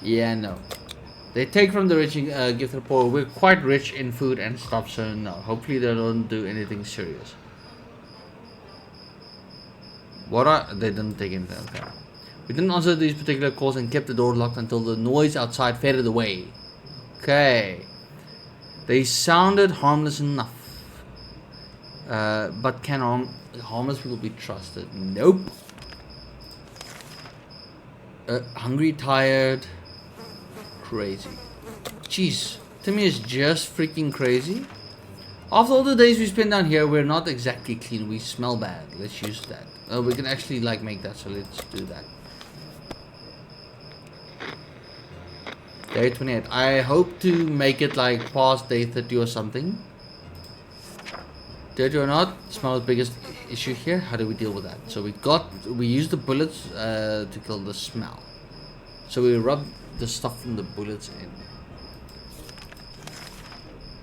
Yeah, no. They take from the rich and give to the poor. We're quite rich in food and stuff, so no. Hopefully they don't do anything serious. They didn't take anything. Okay. We didn't answer these particular calls and kept the door locked until the noise outside faded away. Okay. They sounded harmless enough. But can harmless people be trusted? Nope. Hungry, tired, crazy. Jeez, Timmy is just freaking crazy. After all the days we spent down here, we're not exactly clean. We smell bad. Let's use that. We can actually like make that, so let's do that. Day 28. I hope to make it like past day 30 or something. Dirty or not, smell is the biggest issue here. How do we deal with that? So we used the bullets to kill the smell. So we rub the stuff from the bullets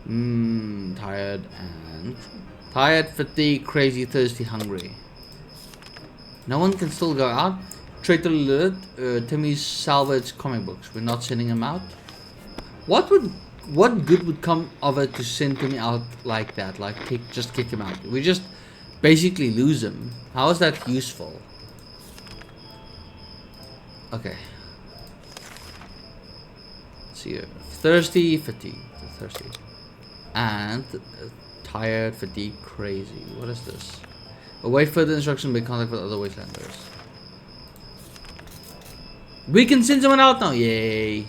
in. Tired, fatigued, crazy, thirsty, hungry. No one can still go out. Traitor alert, Timmy's salvaged comic books. We're not sending him out. What good would come of it to send Timmy out like that? Like just kick him out. We just basically lose him. How is that useful? Okay. Let's see here. Thirsty, fatigued, thirsty. And tired, fatigued, crazy. What is this? Await further instruction, make contact with other wastelanders. We can send someone out now, yay!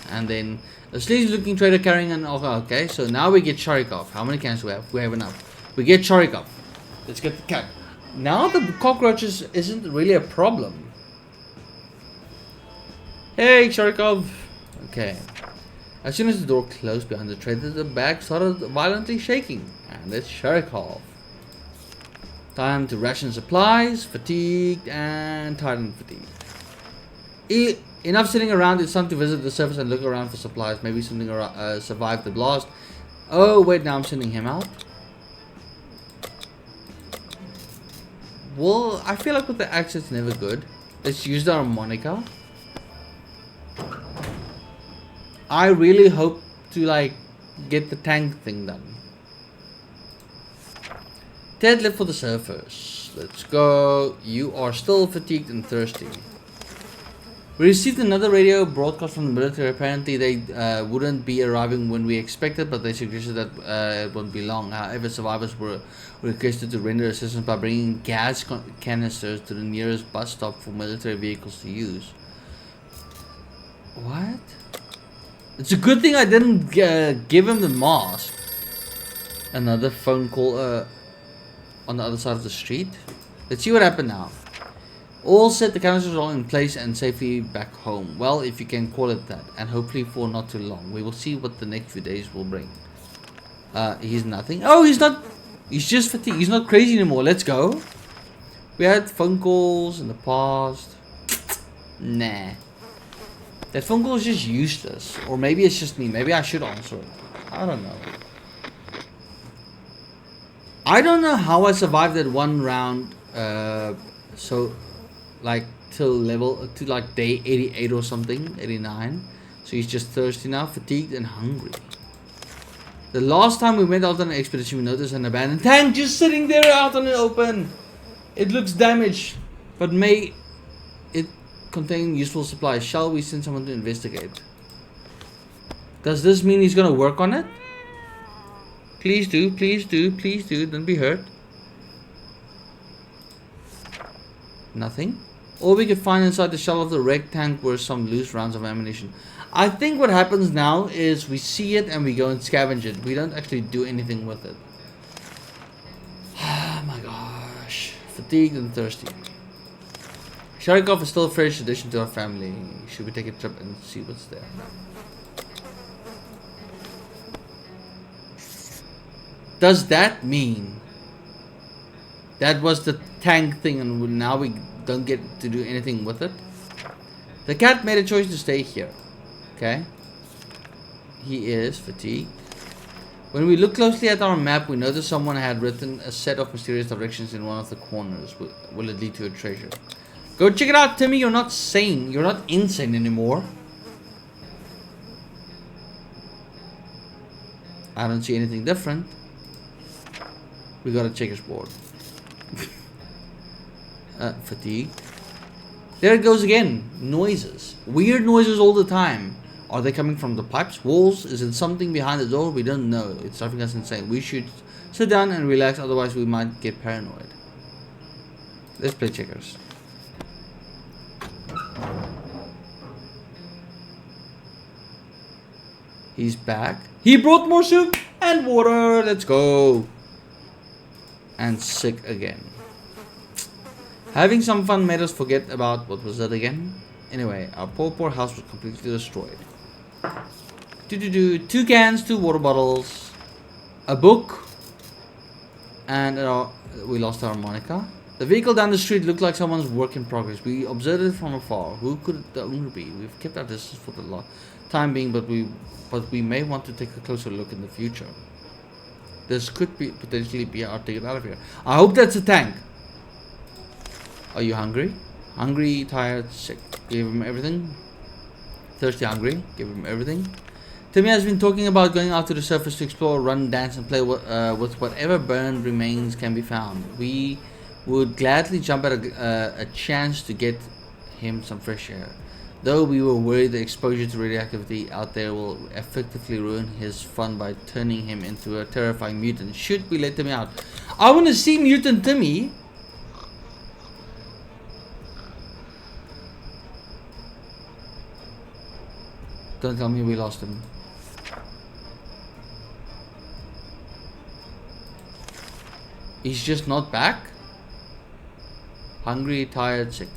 And then a sleazy looking trader carrying an okay, so now we get Sharikov. How many cans do we have? We have enough. We get Sharikov. Let's get the cat. Now the cockroaches isn't really a problem. Hey, Sharikov. Okay. As soon as the door closed behind the trader, the bag started violently shaking, and it shook off. Time to ration supplies, fatigued and tired and fatigued. Enough sitting around, it's time to visit the surface and look around for supplies. Maybe something survived the blast. Oh wait, now I'm sending him out. Well, I feel like with the axe it's never good. Let's use the harmonica. I really hope to like get the tank thing done. Ted left for the surface. Let's go. You are still fatigued and thirsty. We received another radio broadcast from the military. Apparently they wouldn't be arriving when we expected, but they suggested that it wouldn't be long. However, survivors were requested to render assistance by bringing gas canisters to the nearest bus stop for military vehicles to use. What? It's a good thing I didn't give him the mask. Another phone call on the other side of the street. Let's see what happened now. All set, the canisters are all in place and safely back home. Well, if you can call it that. And hopefully for not too long. We will see what the next few days will bring. He's nothing. Oh, he's not. He's just fatigued. He's not crazy anymore. Let's go. We had phone calls in the past. Nah. That phone call is just useless. Or maybe it's just me. Maybe I should answer it. I don't know. I don't know how I survived that one round. Like till like day 88 or something, 89. So he's just thirsty now, fatigued and hungry. The last time we went out on an expedition, we noticed an abandoned tank just sitting there out on the open. It looks damaged, but may it contain useful supplies. Shall we send someone to investigate? Does this mean he's gonna work on it? Please do, please do, please do. Don't be hurt. Nothing. All we could find inside the shell of the wrecked tank were some loose rounds of ammunition. I think what happens now is we see it and we go and scavenge it. We don't actually do anything with it. Oh my gosh. Fatigued and thirsty. Sharikov is still a fresh addition to our family. Should we take a trip and see what's there? Does that mean that was the tank thing and now we don't get to do anything with it? The cat made a choice to stay here. Okay. He is fatigued. When we look closely at our map, we notice someone had written a set of mysterious directions in one of the corners. Will it lead to a treasure? Go check it out, Timmy. You're not sane. You're not insane anymore. I don't see anything different. We got a checkers board. Fatigue. There it goes again. Noises. Weird noises all the time. Are they coming from the pipes, walls? Is it something behind the door? We don't know. It's driving us insane. We should sit down and relax, otherwise we might get paranoid. Let's play checkers. He's back. He brought more soup and water. Let's go. And sick again. Having some fun made us forget about what was that again? Anyway, our poor house was completely destroyed. 2 cans, 2 water bottles, a book, and we lost our harmonica. The vehicle down the street looked like someone's work in progress. We observed it from afar. Who could the owner be? We've kept our distance for the time being, but we may want to take a closer look in the future. This could potentially be our ticket out of here. I hope that's a tank. Are you hungry? Hungry, tired, sick. Give him everything. Thirsty, hungry. Give him everything. Timmy has been talking about going out to the surface to explore, run, dance, and play with whatever burned remains can be found. We would gladly jump at a chance to get him some fresh air. Though we were worried the exposure to radioactivity out there will effectively ruin his fun by turning him into a terrifying mutant. Should we let Timmy out? I want to see Mutant Timmy. Don't tell me we lost him. He's just not back? Hungry, tired, sick.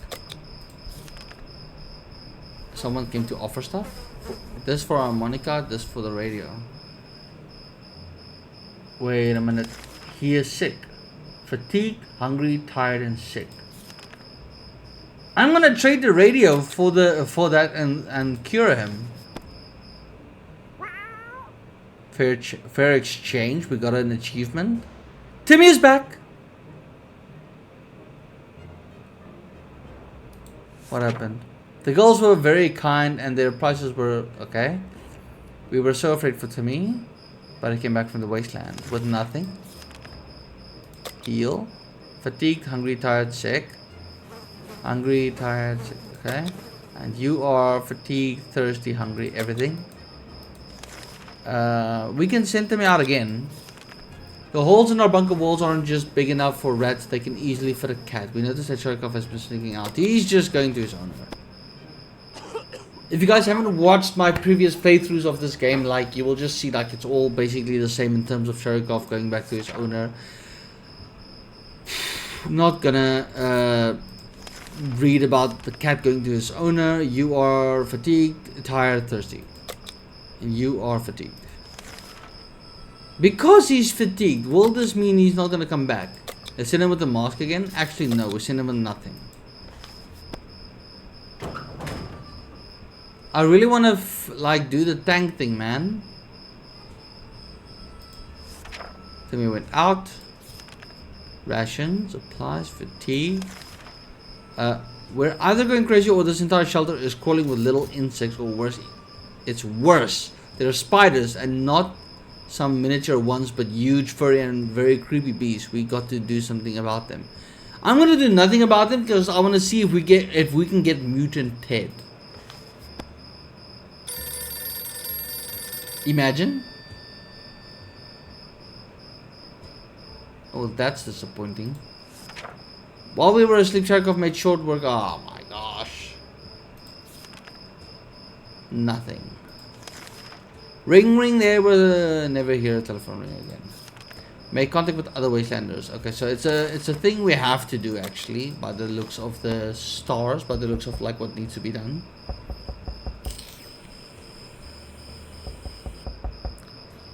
Someone came to offer stuff. This for harmonica, this for the radio. Wait a minute. He is sick. Fatigued, hungry, tired, and sick. I'm gonna trade the radio for that and cure him. Fair exchange. We got an achievement. Timmy is back. What happened? The girls were very kind and their prices were okay. We were so afraid for Timmy, but he came back from the wasteland with nothing. Heal. Fatigued, hungry, tired, sick. Hungry, tired, sick. Okay. And you are fatigued, thirsty, hungry, everything. We can send Timmy out again. The holes in our bunker walls aren't just big enough for rats, they can easily fit a cat. We noticed that Sharkov has been sneaking out. He's just going to his owner. If you guys haven't watched my previous playthroughs of this game, like, you will just see like it's all basically the same in terms of Sharkov going back to his owner. Not gonna read about the cat going to his owner. You are fatigued, tired, thirsty. And you are fatigued. Because he's fatigued, will this mean he's not gonna come back? Let's send him with the mask again? Actually, no, we send him with nothing. I really want to like do the tank thing, man. Then we went out. Rations, supplies, fatigue. We're either going crazy or this entire shelter is crawling with little insects, or worse. It's worse. There are spiders, and not some miniature ones, but huge, furry, and very creepy beasts. We got to do something about them. I'm gonna do nothing about them because I want to see if we can get mutant Ted. Imagine. Oh, that's disappointing. While we were asleep, Sharkov made short work. Oh my gosh. Nothing. Ring ring, they will never hear a telephone ring again. Make contact with other wastelanders. Okay, so it's a thing we have to do actually, by the looks of the stars, by the looks of like what needs to be done.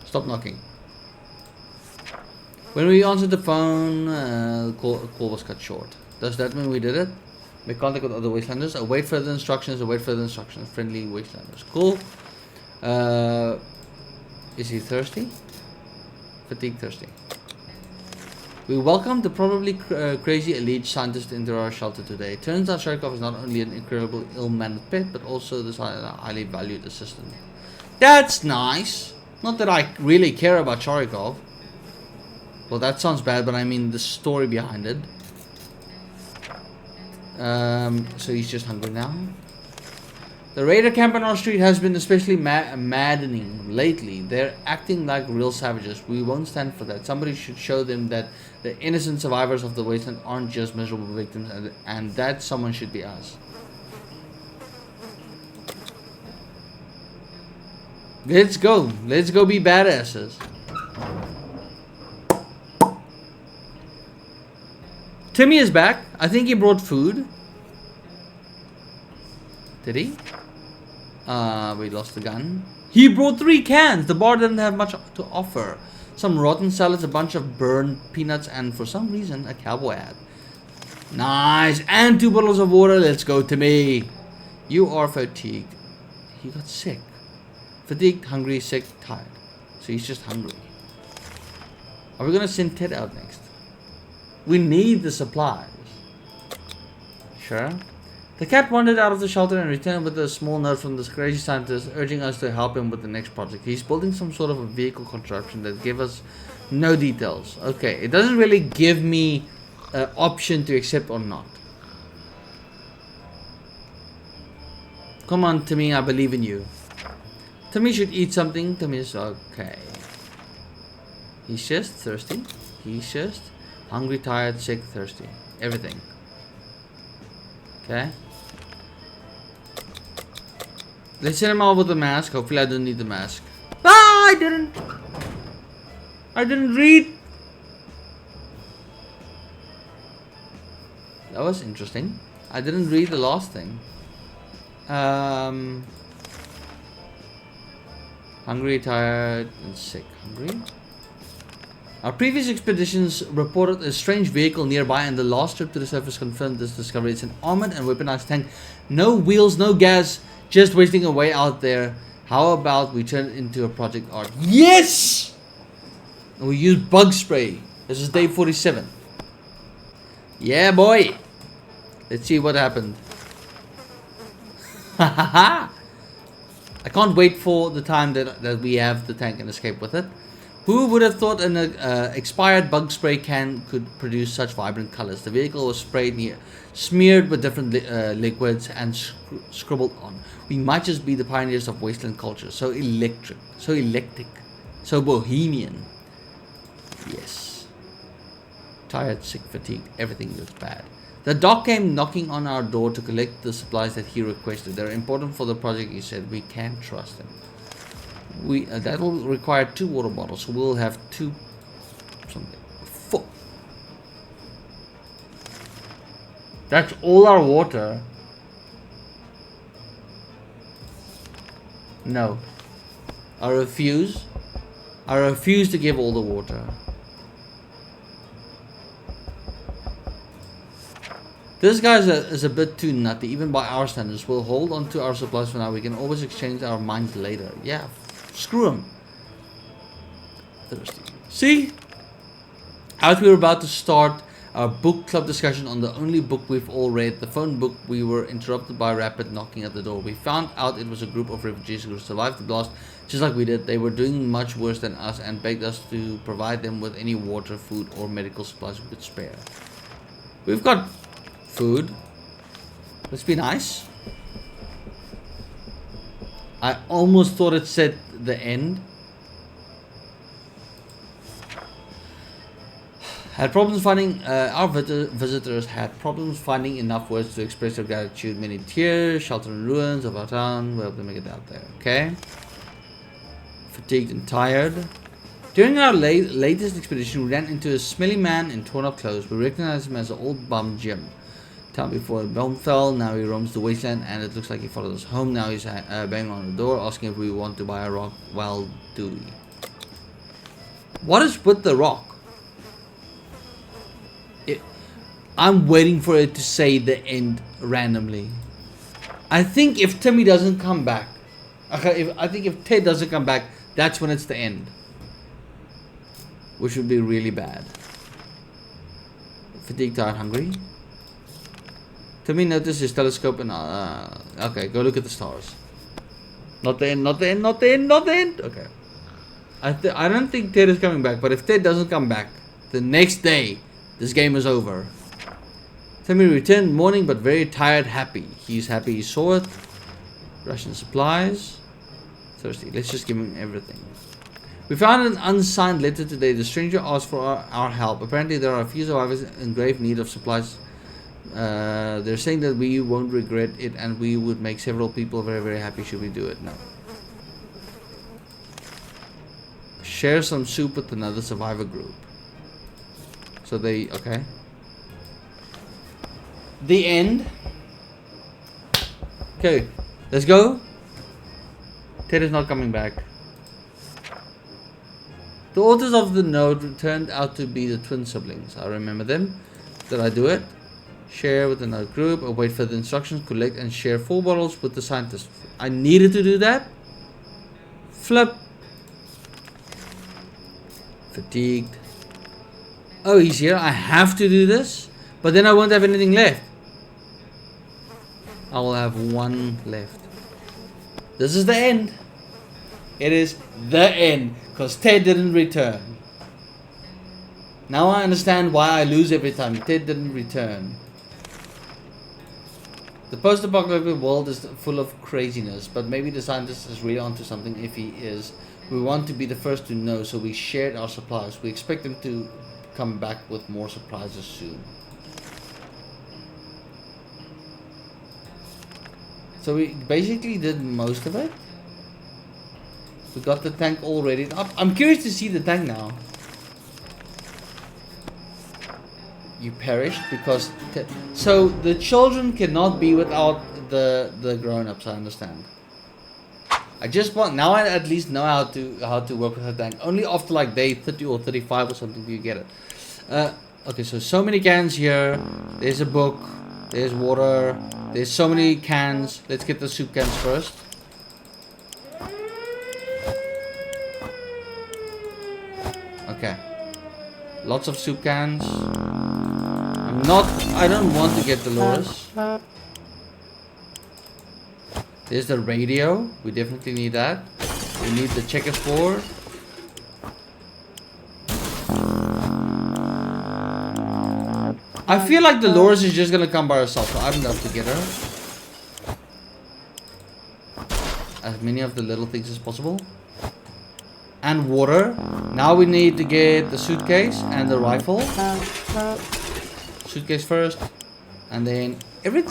Stop knocking. When we answered the phone, call was cut short. Does that mean we did it? Make contact with other wastelanders. Await further instructions. Await further instructions. Friendly wastelanders. Cool. Is he thirsty? Fatigue, thirsty. We welcomed the probably crazy elite scientist into our shelter today. Turns out Sharkov is not only an incredible ill-mannered pet, but also this highly valued assistant. That's nice. Not that I really care about Sharkov. Well, that sounds bad, but I mean the story behind it. So he's just hungry now. The raider camp on our street has been especially maddening lately. They're acting like real savages. We won't stand for that. Somebody should show them that the innocent survivors of the wasteland aren't just miserable victims, and that someone should be us. Let's go. Let's go be badasses. Timmy is back. I think he brought food. Did he? We lost the gun. He brought 3 cans. The bar didn't have much to offer. Some rotten salads, a bunch of burned peanuts, and for some reason, a cowboy hat. Nice. And 2 bottles of water. Let's go, Timmy. You are fatigued. He got sick. Fatigued, hungry, sick, tired. So he's just hungry. Are we going to send Ted out next? We need the supplies. Sure. The cat wandered out of the shelter and returned with a small note from this crazy scientist urging us to help him with the next project. He's building some sort of a vehicle contraption that gave us no details. Okay, it doesn't really give me an option to accept or not. Come on, Timmy, I believe in you. Timmy should eat something. Timmy's okay. He's just thirsty. He's just hungry, tired, sick, thirsty. Everything. Okay. Let's send him out with the mask. Hopefully I don't need the mask. Ah, I didn't read. That was interesting. I didn't read the last thing. Hungry, tired, and sick. Hungry? Our previous expeditions reported a strange vehicle nearby, and the last trip to the surface confirmed this discovery. It's an armored and weaponized tank. No wheels, no gas, just wasting away out there. How about we turn it into a project art? Yes! And we use bug spray. This is day 47. Yeah, boy! Let's see what happened. I can't wait for the time that we have the tank and escape with it. Who would have thought an expired bug spray can could produce such vibrant colors? The vehicle was smeared with different liquids and scribbled on. We might just be the pioneers of wasteland culture. So electric, so bohemian. Yes. Tired, sick, fatigued, everything looks bad. The doc came knocking on our door to collect the supplies that he requested. They're important for the project, he said. We can't trust him. That will require 2 water bottles, so we'll have 2 something. 4. That's all our water. No. I refuse to give all the water. This guy is a bit too nutty, even by our standards. We'll hold on to our supplies for now. We can always exchange our mines later. Yeah, screw him. Thirsty. See? As we were about to start our book club discussion on the only book we've all read, the phone book, we were interrupted by a rapid knocking at the door. We found out it was a group of refugees who survived the blast just like we did. They were doing much worse than us and begged us to provide them with any water, food, or medical supplies we could spare. We've got food. Let's be nice. I almost thought it said the end. Had problems finding our visitors had problems finding enough words to express their gratitude. Many tears, shelter in ruins of our town. We hope they make it out there. Okay. Fatigued and tired. During our latest expedition, we ran into a smelly man in torn up clothes. We recognized him as an old bum Jim. Town before the bomb fell, now he roams the wasteland, and it looks like he followed us home. Now he's banging on the door, asking if we want to buy a rock. Well, do we? What is with the rock? I'm waiting for it to say the end randomly. I think if Timmy doesn't come back, I think if Ted doesn't come back, that's when it's the end. Which would be really bad. Fatigued, tired, hungry. Timmy noticed his telescope and okay, go look at the stars. Not the end, not the end, not the end, not the end. Okay. I don't think Ted is coming back, but if Ted doesn't come back, the next day, this game is over. Timmy returned morning but very tired, happy. He's happy he saw it. Russian supplies. Thirsty. Let's just give him everything. We found an unsigned letter today. The stranger asked for our help. Apparently there are a few survivors in grave need of supplies. They're saying that we won't regret it and we would make several people very, very happy should we do it. No. Share some soup with another survivor group. So they, okay. The end. Okay, let's go. Ted is not coming back. The authors of the note turned out to be the twin siblings. I remember them. Did I do it? Share with another group. Await further instructions. Collect and share 4 bottles with the scientist. I needed to do that. Flip. Fatigued. Oh, he's here. I have to do this. But then I won't have anything left. I will have 1 left. This is the end. It is the end. Because Ted didn't return. Now I understand why I lose every time. Ted didn't return. The post-apocalyptic world is full of craziness. But maybe the scientist is really onto something. If he is, we want to be the first to know. So we shared our supplies. We expect him to come back with more surprises soon. So we basically did most of it. We got the tank all ready up. I'm curious to see the tank now. You perished because... So the children cannot be without the grown-ups. I understand. I just want now. I at least know how to work with a tank. Only after like day 30 or 35 or something do you get it. Okay, so many cans here. There's a book. There's water. There's so many cans. Let's get the soup cans first. Okay. Lots of soup cans. I don't want to get Dolores. There's the radio. We definitely need that. We need the checkers board. I feel like Dolores is just gonna come by herself, so I'd love to get her. As many of the little things as possible. And water. Now we need to get the suitcase and the rifle. Suitcase first. And then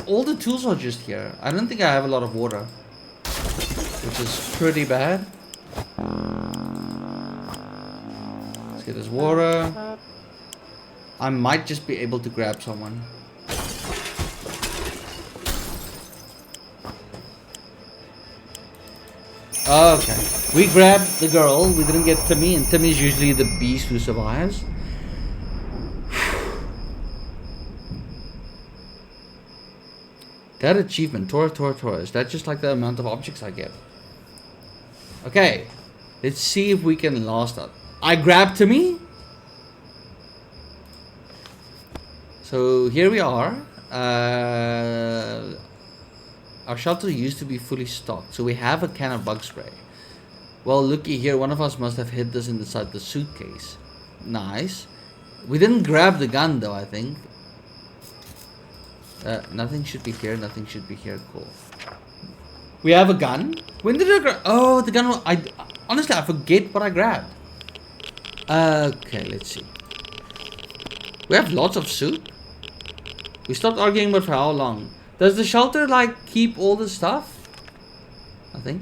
all the tools are just here. I don't think I have a lot of water. Which is pretty bad. Let's get this water. I might just be able to grab someone. Okay. We grabbed the girl. We didn't get Timmy, and Timmy is usually the beast who survives. That achievement, Tora. Is that just like the amount of objects I get? Okay. Let's see if we can last that. I grabbed Timmy. So here we are. Our shelter used to be fully stocked, so we have a can of bug spray. Well, looky here, one of us must have hid this inside the suitcase. Nice. We didn't grab the gun though, I think. Nothing should be here, nothing should be here. Cool. We have a gun? When did I grab? Oh, the gun. Honestly, I forget what I grabbed. Okay, let's see. We have lots of soup. We stopped arguing, but for how long? Does the shelter like keep all the stuff? Nothing.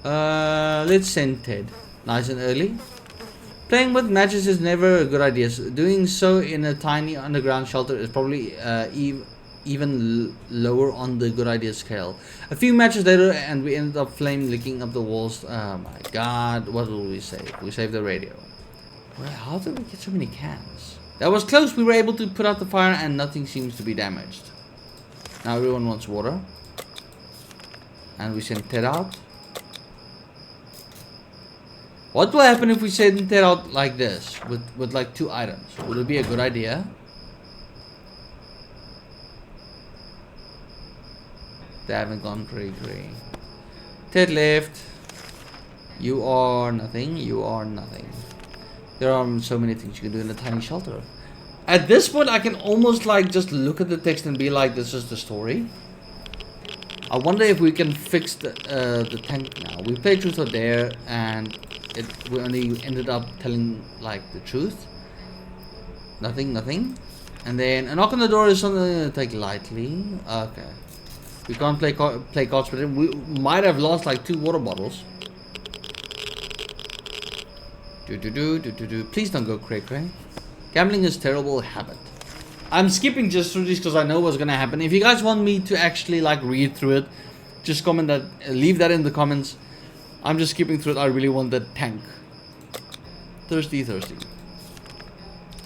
Let's send Ted. Nice and early. Playing with matches is never a good idea. So doing so in a tiny underground shelter is probably even lower on the good idea scale. A few matches later, and we ended up flame licking up the walls. Oh my god, what will we save? We saved the radio. Well, how did we get so many cans? That was close. We were able to put out the fire and nothing seems to be damaged. Now everyone wants water. And we send Ted out. What will happen if we send Ted out like this? With like 2 items? Would it be a good idea? They haven't gone cray. Ted left. You are nothing. You are nothing. There are so many things you can do in a tiny shelter. At this point, I can almost like just look at the text and be like, this is the story. I wonder if we can fix the tank now. We played Truth or Dare and we only ended up telling like the truth. Nothing. And then a knock on the door is something to take lightly. Okay. We can't play cards with him. We might have lost like 2 water bottles. Please don't go cray. Gambling is a terrible habit. I'm skipping just through these because I know what's gonna happen. If you guys want me to actually like read through it, just comment that, leave that in the comments. I'm just skipping through it. I really want that tank. Thirsty.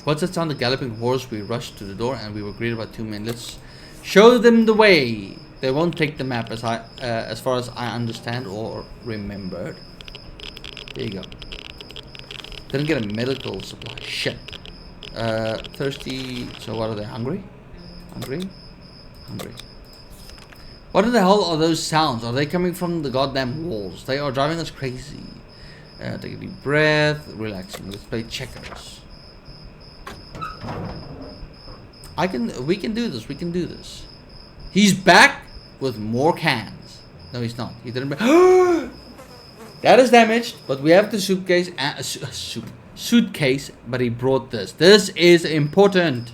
What's that sound? A galloping horse. We rushed to the door and we were greeted by 2 men. Let's show them the way. They won't take the map as far as I understand or remembered. There you go. Didn't get a medical supply. Shit. Thirsty. So what are they? Hungry? What in the hell are those sounds? Are they coming from the goddamn walls? They are driving us crazy. Take a deep breath. Relaxing. Let's play checkers. We can do this. He's back with more cans. No, he's not. He didn't. That is damaged, but we have the suitcase and suitcase. But he brought this. This is important.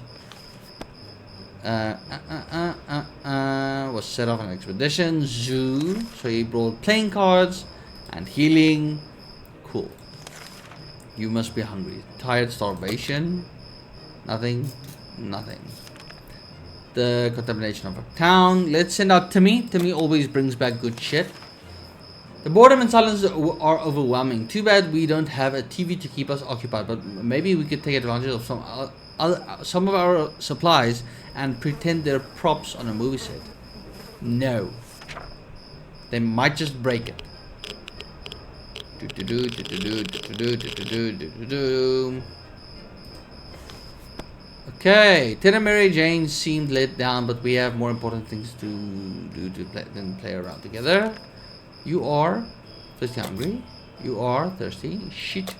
Was set off an expedition. Zoo. So he brought playing cards and healing. Cool. You must be hungry. Tired, starvation. Nothing. the contamination of a town. Let's send out Timmy. Timmy always brings back good shit. The boredom and silence are overwhelming. Too bad we don't have a TV to keep us occupied, but maybe we could take advantage of some of our supplies and pretend they're props on a movie set. No. They might just break it. Okay, Ted and Mary Jane seemed let down, but we have more important things to do than play around together. You are thirsty, hungry. You are thirsty. Shit.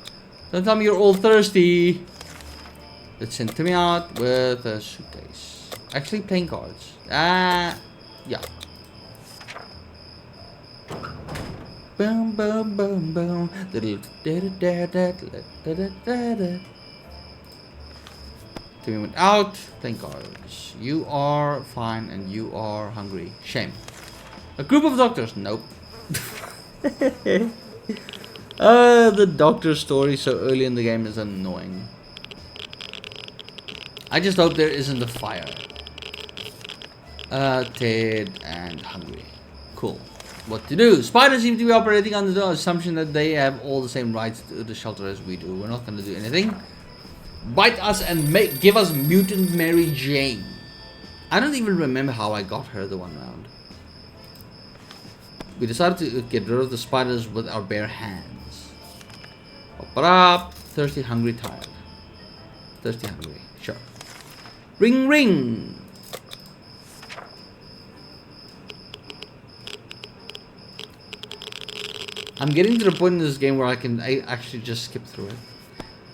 Don't tell me you're all thirsty. Let's send Timmy out with a suitcase. Actually, playing cards. Yeah. Boom, boom, boom, boom. Timmy went out. Playing cards. You are fine and you are hungry. Shame. A group of doctors. Nope. The doctor story so early in the game is annoying. I just hope there isn't a fire. Ted and hungry. Cool. What to do? Spiders seem to be operating under the assumption that they have all the same rights to the shelter as we do. We're not going to do anything. Bite us and give us mutant Mary Jane. I don't even remember how I got her the one round. We decided to get rid of the spiders with our bare hands. Up, thirsty, hungry, tired. Thirsty, hungry. Sure. Ring, ring. I'm getting to the point in this game where I actually just skip through it.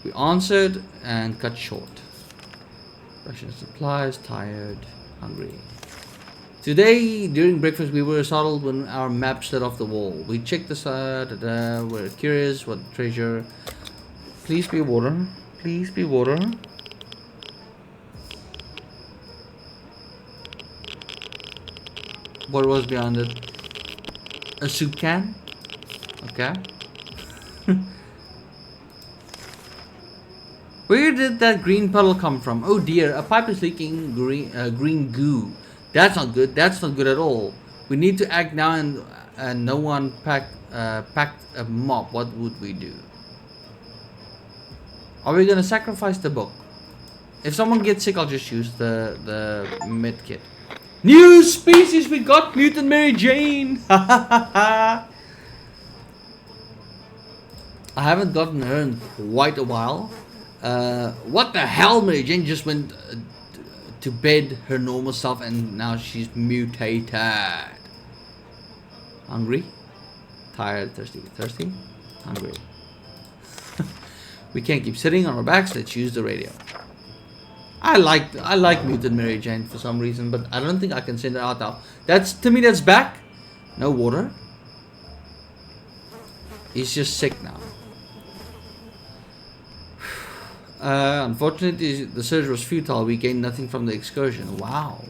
We answered and cut short. Ration supplies, tired, hungry. Today, during breakfast, we were startled when our map slid off the wall. We checked the side, we're curious what treasure. Please be water. Please be water. What was behind it? A soup can? Okay. Where did that green puddle come from? Oh dear, a pipe is leaking green goo. That's not good. That's not good at all. We need to act now, and no one packed a mop. What would we do? Are we gonna sacrifice the book? If someone gets sick, I'll just use the med kit. New species, we got mutant Mary Jane. I haven't gotten her in quite a while. What the hell? Mary Jane just went to bed her normal self and now she's mutated. Hungry? Tired, thirsty, hungry. We can't keep sitting on our backs. Let's use the radio. I like mutant Mary Jane for some reason, but I don't think I can send her out now. To me that's back. No water. He's just sick now. Unfortunately, the search was futile. We gained nothing from the excursion. Wow.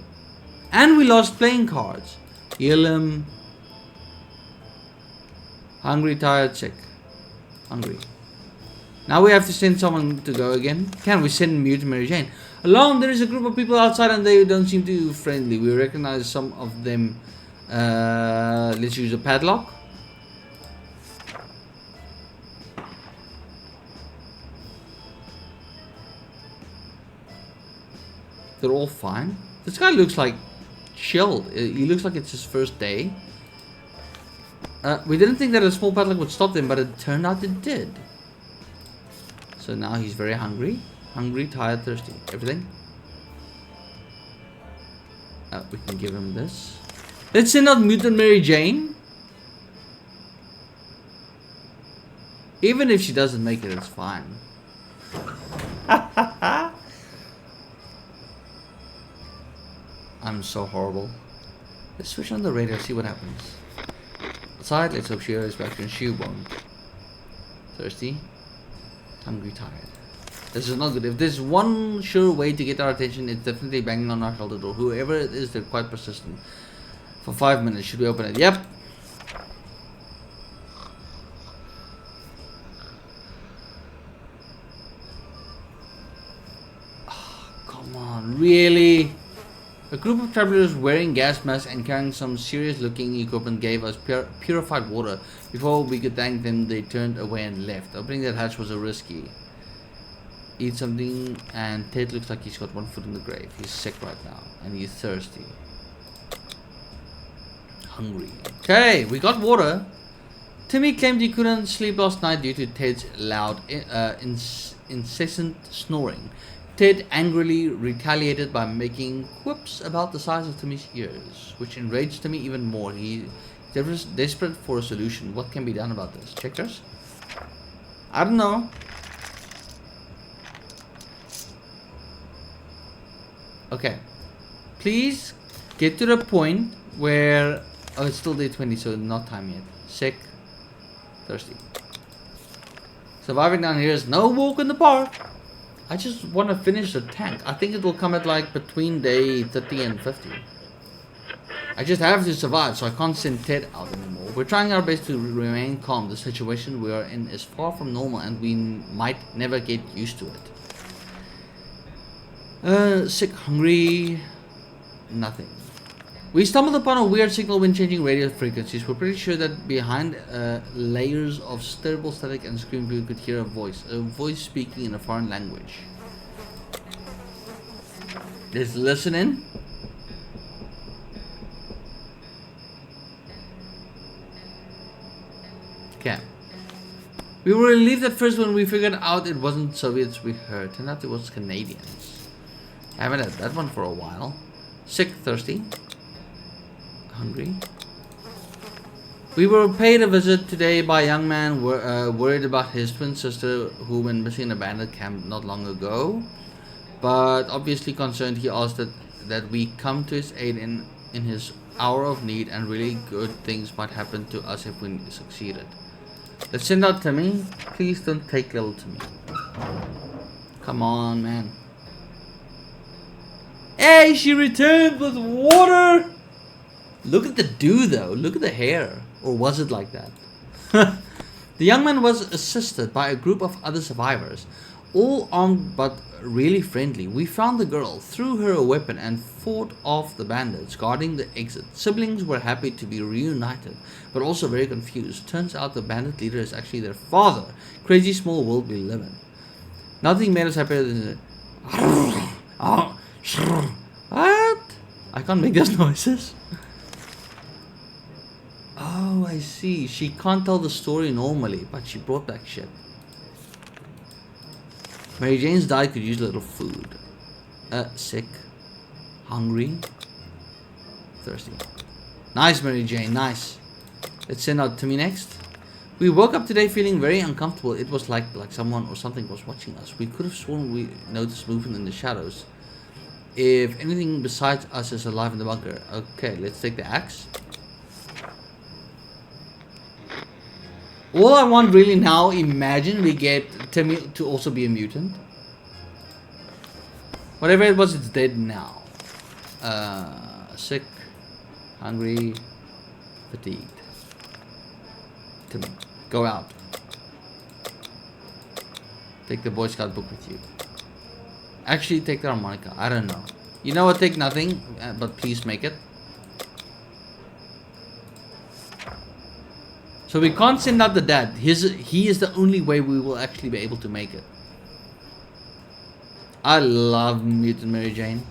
And we lost playing cards. Heal him. Hungry, tired, sick. Hungry. Now we have to send someone to go again. Can we send mutant Mary Jane? Alone, there is a group of people outside and they don't seem too friendly. We recognize some of them. Let's use a padlock. They're all fine. This guy looks like chilled. He looks like it's his first day. We didn't think that a small padlock would stop them, but it turned out it did. So now he's very hungry. Hungry, tired, thirsty. Everything. We can give him this. Let's send out mutant Mary Jane. Even if she doesn't make it, it's fine. I'm so horrible. Let's switch on the radio, see what happens. Outside, let's hope she hears back and she won't. Thirsty. Hungry, tired. This is not good. If there's one sure way to get our attention, it's definitely banging on our shelter door. Whoever it is, they're quite persistent. For 5 minutes, should we open it? Yep. Oh, come on, really? A group of travelers wearing gas masks and carrying some serious looking equipment gave us purified water. Before we could thank them, they turned away and left. Opening that hatch was a risky. Eat something, and Ted looks like he's got one foot in the grave. He's sick right now, and he's thirsty. Hungry. Okay, we got water. Timmy claimed he couldn't sleep last night due to Ted's loud, incessant snoring. Ted angrily retaliated by making quips about the size of Timmy's ears, which enraged Timmy even more. He was desperate for a solution. What can be done about this? Checkers? I don't know. Okay. Please get to the point where... Oh, it's still day 20, so not time yet. Sick. Thirsty. Surviving down here is no walk in the park. I just want to finish the tank. I think it will come at like between day 30 and 50. I just have to survive, so I can't send Ted out anymore. We're trying our best to remain calm. The situation we are in is far from normal and we might never get used to it. Sick, hungry, nothing. We stumbled upon a weird signal when changing radio frequencies. We're pretty sure that behind layers of terrible static and scream we could hear a voice speaking in a foreign language. Let's listen in. Okay. We were relieved at first when we figured out it wasn't Soviets we heard. Turned out it was Canadians. I haven't had that one for a while. Sick, thirsty. Hungry. We were paid a visit today by a young man worried about his twin sister who went missing in a bandit camp not long ago. But obviously concerned, he asked that we come to his aid in his hour of need, and really good things might happen to us if we succeeded. Let's send out Timmy. Please don't take little Timmy. Come on, man. Hey, she returned with water! Look at the dew though, look at the hair. Or was it like that? The young man was assisted by a group of other survivors, all armed but really friendly. We found the girl, threw her a weapon and fought off the bandits guarding the exit. Siblings were happy to be reunited, but also very confused. Turns out the bandit leader is actually their father. Crazy small world we live in. Nothing made us happier than... What? I can't make those noises. Oh, I see. She can't tell the story normally, but she brought back shit. Mary Jane's diet could use a little food. Sick. Hungry. Thirsty. Nice, Mary Jane, nice. Let's send out Timmy next. We woke up today feeling very uncomfortable. It was like someone or something was watching us. We could have sworn we noticed movement in the shadows. If anything besides us is alive in the bunker. Okay, let's take the axe. All I want really now, imagine we get Timmy to also be a mutant. Whatever it was, it's dead now. Sick, hungry, fatigued. Timmy, go out. Take the Boy Scout book with you. Actually, take the harmonica. I don't know. You know what? Take nothing, but please make it. So we can't send out the dad. He is the only way we will actually be able to make it. I love Mutant Mary Jane.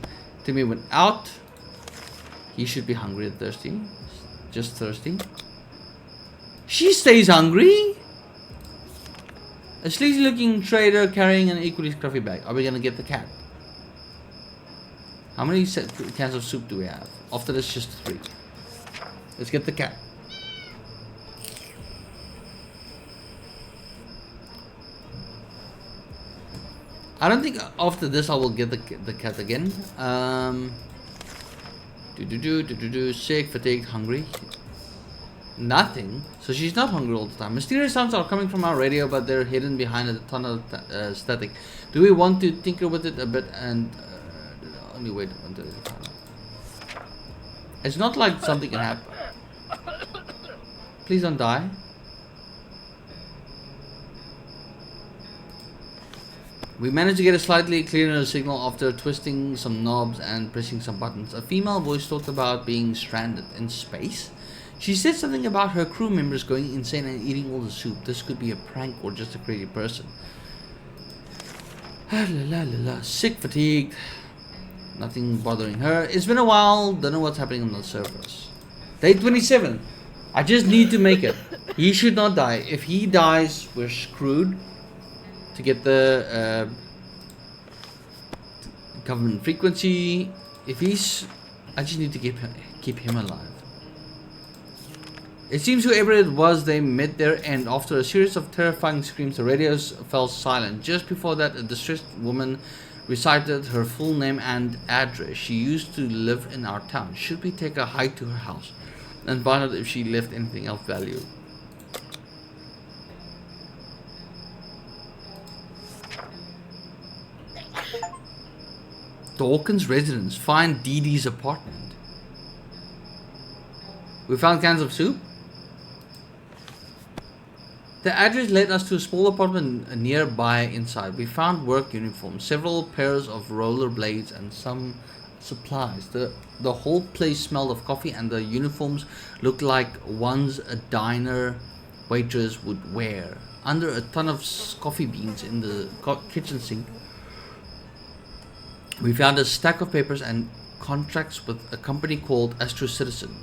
Timmy went out. He should be hungry and thirsty. Just thirsty. She stays hungry. A sleazy looking trader carrying an equally scruffy bag. Are we gonna get the cat? How many cans of soup do we have? After this, just 3. Let's get the cat. I don't think after this I will get the cat again. Sick, fatigued, hungry. Nothing. So she's not hungry all the time. Mysterious sounds are coming from our radio, but they're hidden behind a ton of static. Do we want to tinker with it a bit and only wait until it's time? It's not like something can happen. Please don't die. We managed to get a slightly clearer signal after twisting some knobs and pressing some buttons. A female voice talked about being stranded in space. She said something about her crew members going insane and eating all the soup. This could be a prank or just a crazy person. Sick, fatigued. Nothing bothering her. It's been a while. Don't know what's happening on the surface. Day 27. I just need to make it. He should not die. If he dies, we're screwed. To get the government frequency. If he's... I just need to keep him alive. It seems whoever it was, they met their end. After a series of terrifying screams, the radios fell silent. Just before that, a distressed woman recited her full name and address. She used to live in our town. Should we take a hike to her house and find out if she left anything of value? Dawkins residence. Find Dee Dee's apartment. We found cans of soup. The address led us to a small apartment nearby. Inside, we found work uniforms, several pairs of rollerblades, and some supplies. The whole place smelled of coffee, and the uniforms looked like ones a diner waitress would wear. Under a ton of coffee beans in the kitchen sink, we found a stack of papers and contracts with a company called Astro Citizen.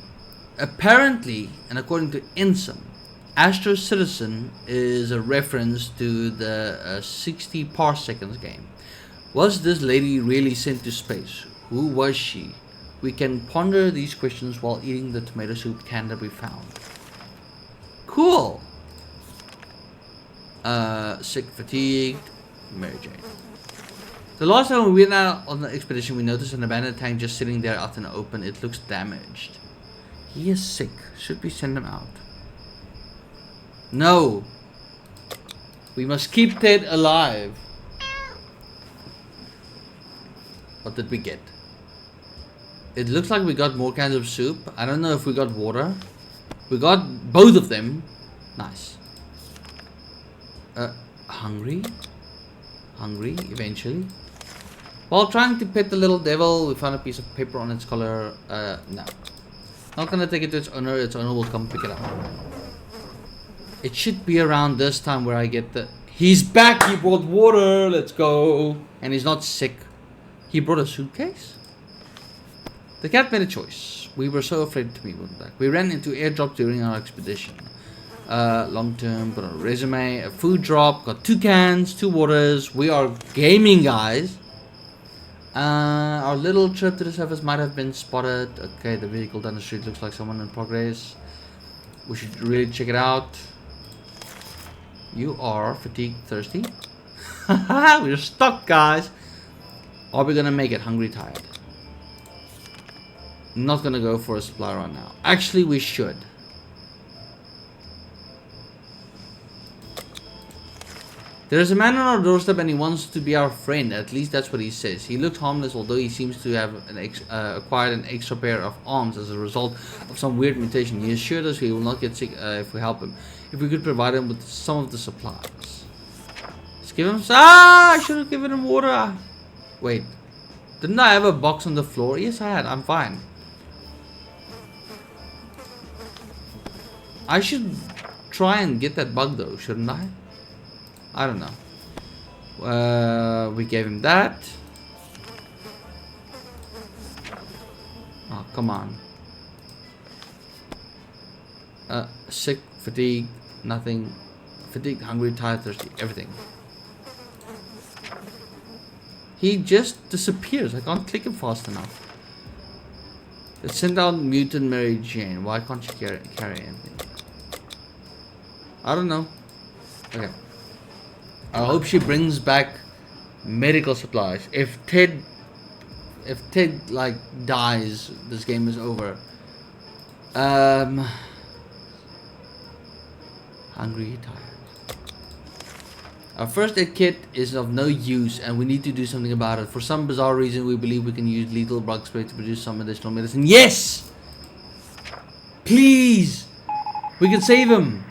Apparently, and according to Ensign, Astro Citizen is a reference to the 60 parseconds game. Was this lady really sent to space? Who was she? We can ponder these questions while eating the tomato soup can that we found. Cool. Sick, fatigued, Mary Jane. The last time we went out on the expedition, we noticed an abandoned tank just sitting there out in the open. It looks damaged. He is sick. Should we send him out? No. We must keep Ted alive. What did we get? It looks like we got more cans of soup. I don't know if we got water. We got both of them. Nice. Hungry? Hungry, eventually. While trying to pet the little devil, we found a piece of paper on its collar. No. Not gonna take it to its owner. Its owner will come pick it up. It should be around this time where I get the... He's back! He brought water! Let's go! And he's not sick. He brought a suitcase? The cat made a choice. We were so afraid to be put back. We ran into airdrop during our expedition. Long term, put on a resume, a food drop, got 2 cans, 2 waters. We are gaming, guys. Our little trip to the surface might have been spotted. Okay, the vehicle down the street looks like someone in progress. We should really check it out. You are fatigued, thirsty. We're stuck, guys. Are we gonna make it hungry, tired? Not gonna go for a supply run now. Actually, we should. There's a man on our doorstep and he wants to be our friend. At least that's what he says. He looks harmless, although he seems to have acquired an extra pair of arms as a result of some weird mutation. He assured us he will not get sick if we help him. If we could provide him with some of the supplies. Let's give him... I should have given him water. Wait. Didn't I have a box on the floor? Yes, I had. I'm fine. I should try and get that bug though, shouldn't I? I don't know. We gave him that. Oh, come on. Sick, fatigue, nothing. Fatigued, hungry, tired, thirsty, everything. He just disappears. I can't click him fast enough. Let's send out mutant Mary Jane. Why can't she carry anything? I don't know. Okay. I hope she brings back medical supplies. If Ted like dies, this game is over. Hungry, tired. Our first aid kit is of no use and we need to do something about it. For some bizarre reason, we believe we can use lethal bug spray to produce some additional medicine. Yes! Please! We can save him!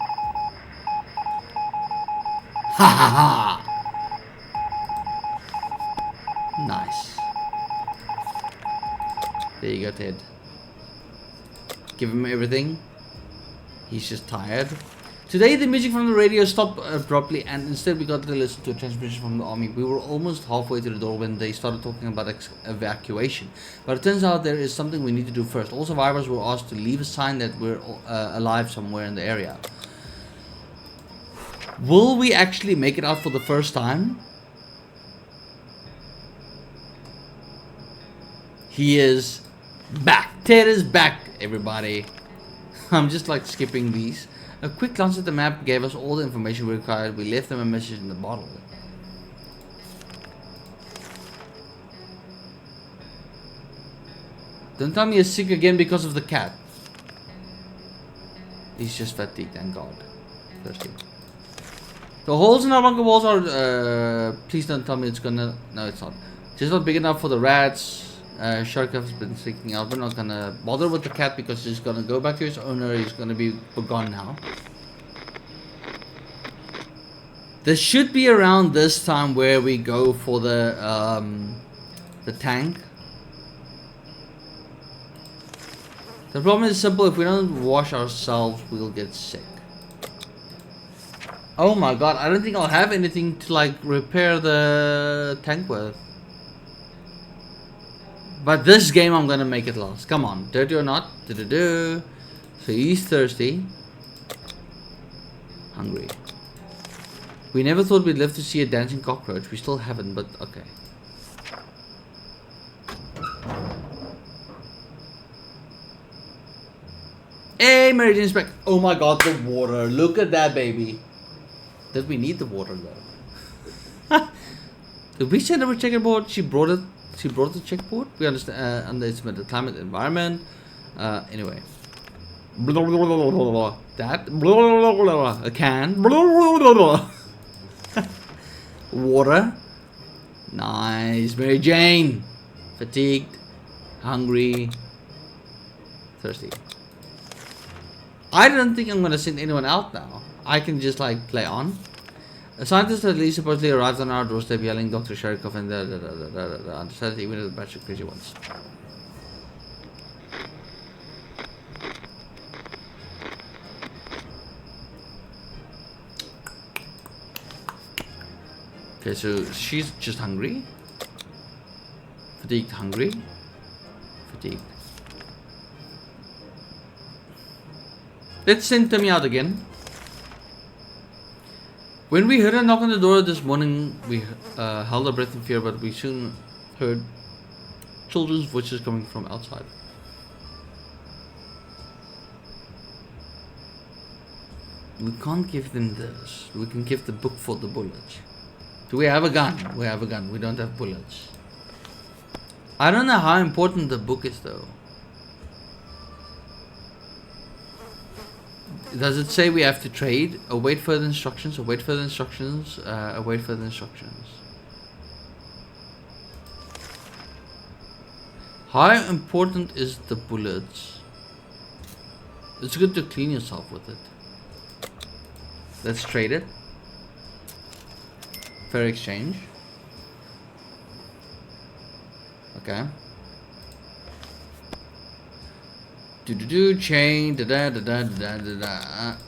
Ha ha ha! Nice. There you go, Ted. Give him everything. He's just tired. Today the music from the radio stopped abruptly, and instead we got to listen to a transmission from the army. We were almost halfway to the door when they started talking about evacuation. But it turns out there is something we need to do first. All survivors were asked to leave a sign that we're alive somewhere in the area. Will we actually make it out for the first time? He is back. Ted is back, everybody. I'm just like skipping these. A quick glance at the map gave us all the information we required. We left them a message in the bottle. Don't tell me he's sick again because of the cat. He's just fatigued, thank God. Thirsty. The holes in our bunker walls are, please don't tell me it's gonna, no it's not. Just not big enough for the rats. Sharkov's been sticking out. We're not gonna bother with the cat because he's gonna go back to his owner. He's gonna be gone now. This should be around this time where we go for the tank. The problem is simple. If we don't wash ourselves, we'll get sick. Oh my God! I don't think I'll have anything to like repair the tank with. But this game, I'm gonna make it last. Come on, dirty or not? So he's thirsty, hungry. We never thought we'd live to see a dancing cockroach. We still haven't, but okay. Hey, Mary Jane's back. Oh my God, the water! Look at that, baby. Did we need the water though? Did we send her a checkerboard? She brought it. She brought the checkboard. We understand underestimate the climate environment. Anyway, that a can. Water. Nice. Mary Jane. Fatigued, hungry, thirsty. I don't think I'm gonna send anyone out now. I can just like play on. A scientist at least supposedly arrived on our doorstep yelling Dr. Sharikov and understand even with a batch of crazy ones. Okay, so she's just hungry. Fatigued, hungry. Fatigued. Let's send Timmy out again. When we heard a knock on the door this morning, we held our breath in fear, but we soon heard children's voices coming from outside. We can't give them this. We can give the book for the bullets. Do we have a gun? We have a gun. We don't have bullets. I don't know how important the book is though. Does it say we have to trade? Await further instructions, await further instructions, await further instructions. How important is the bullets? It's good to clean yourself with it. Let's trade it. Fair exchange. Okay. Chain,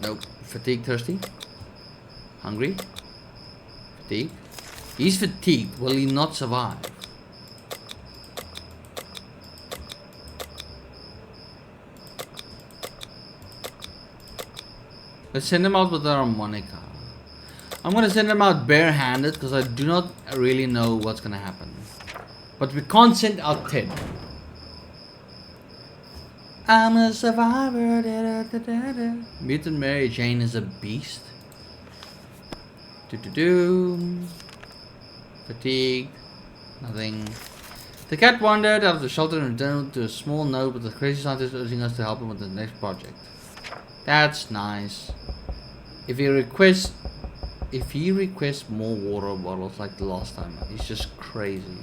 nope. Fatigued, thirsty. Hungry. Fatigued. He's fatigued. Will he not survive? Let's send him out with a harmonica. I'm gonna send him out barehanded because I do not really know what's gonna happen. But we can't send out Ted. I'm a survivor. Mutant Mary Jane is a beast. Fatigue. Nothing. The cat wandered out of the shelter and returned to a small note with the crazy scientist urging us to help him with the next project. That's nice. If he requests more water bottles like the last time, he's just crazy.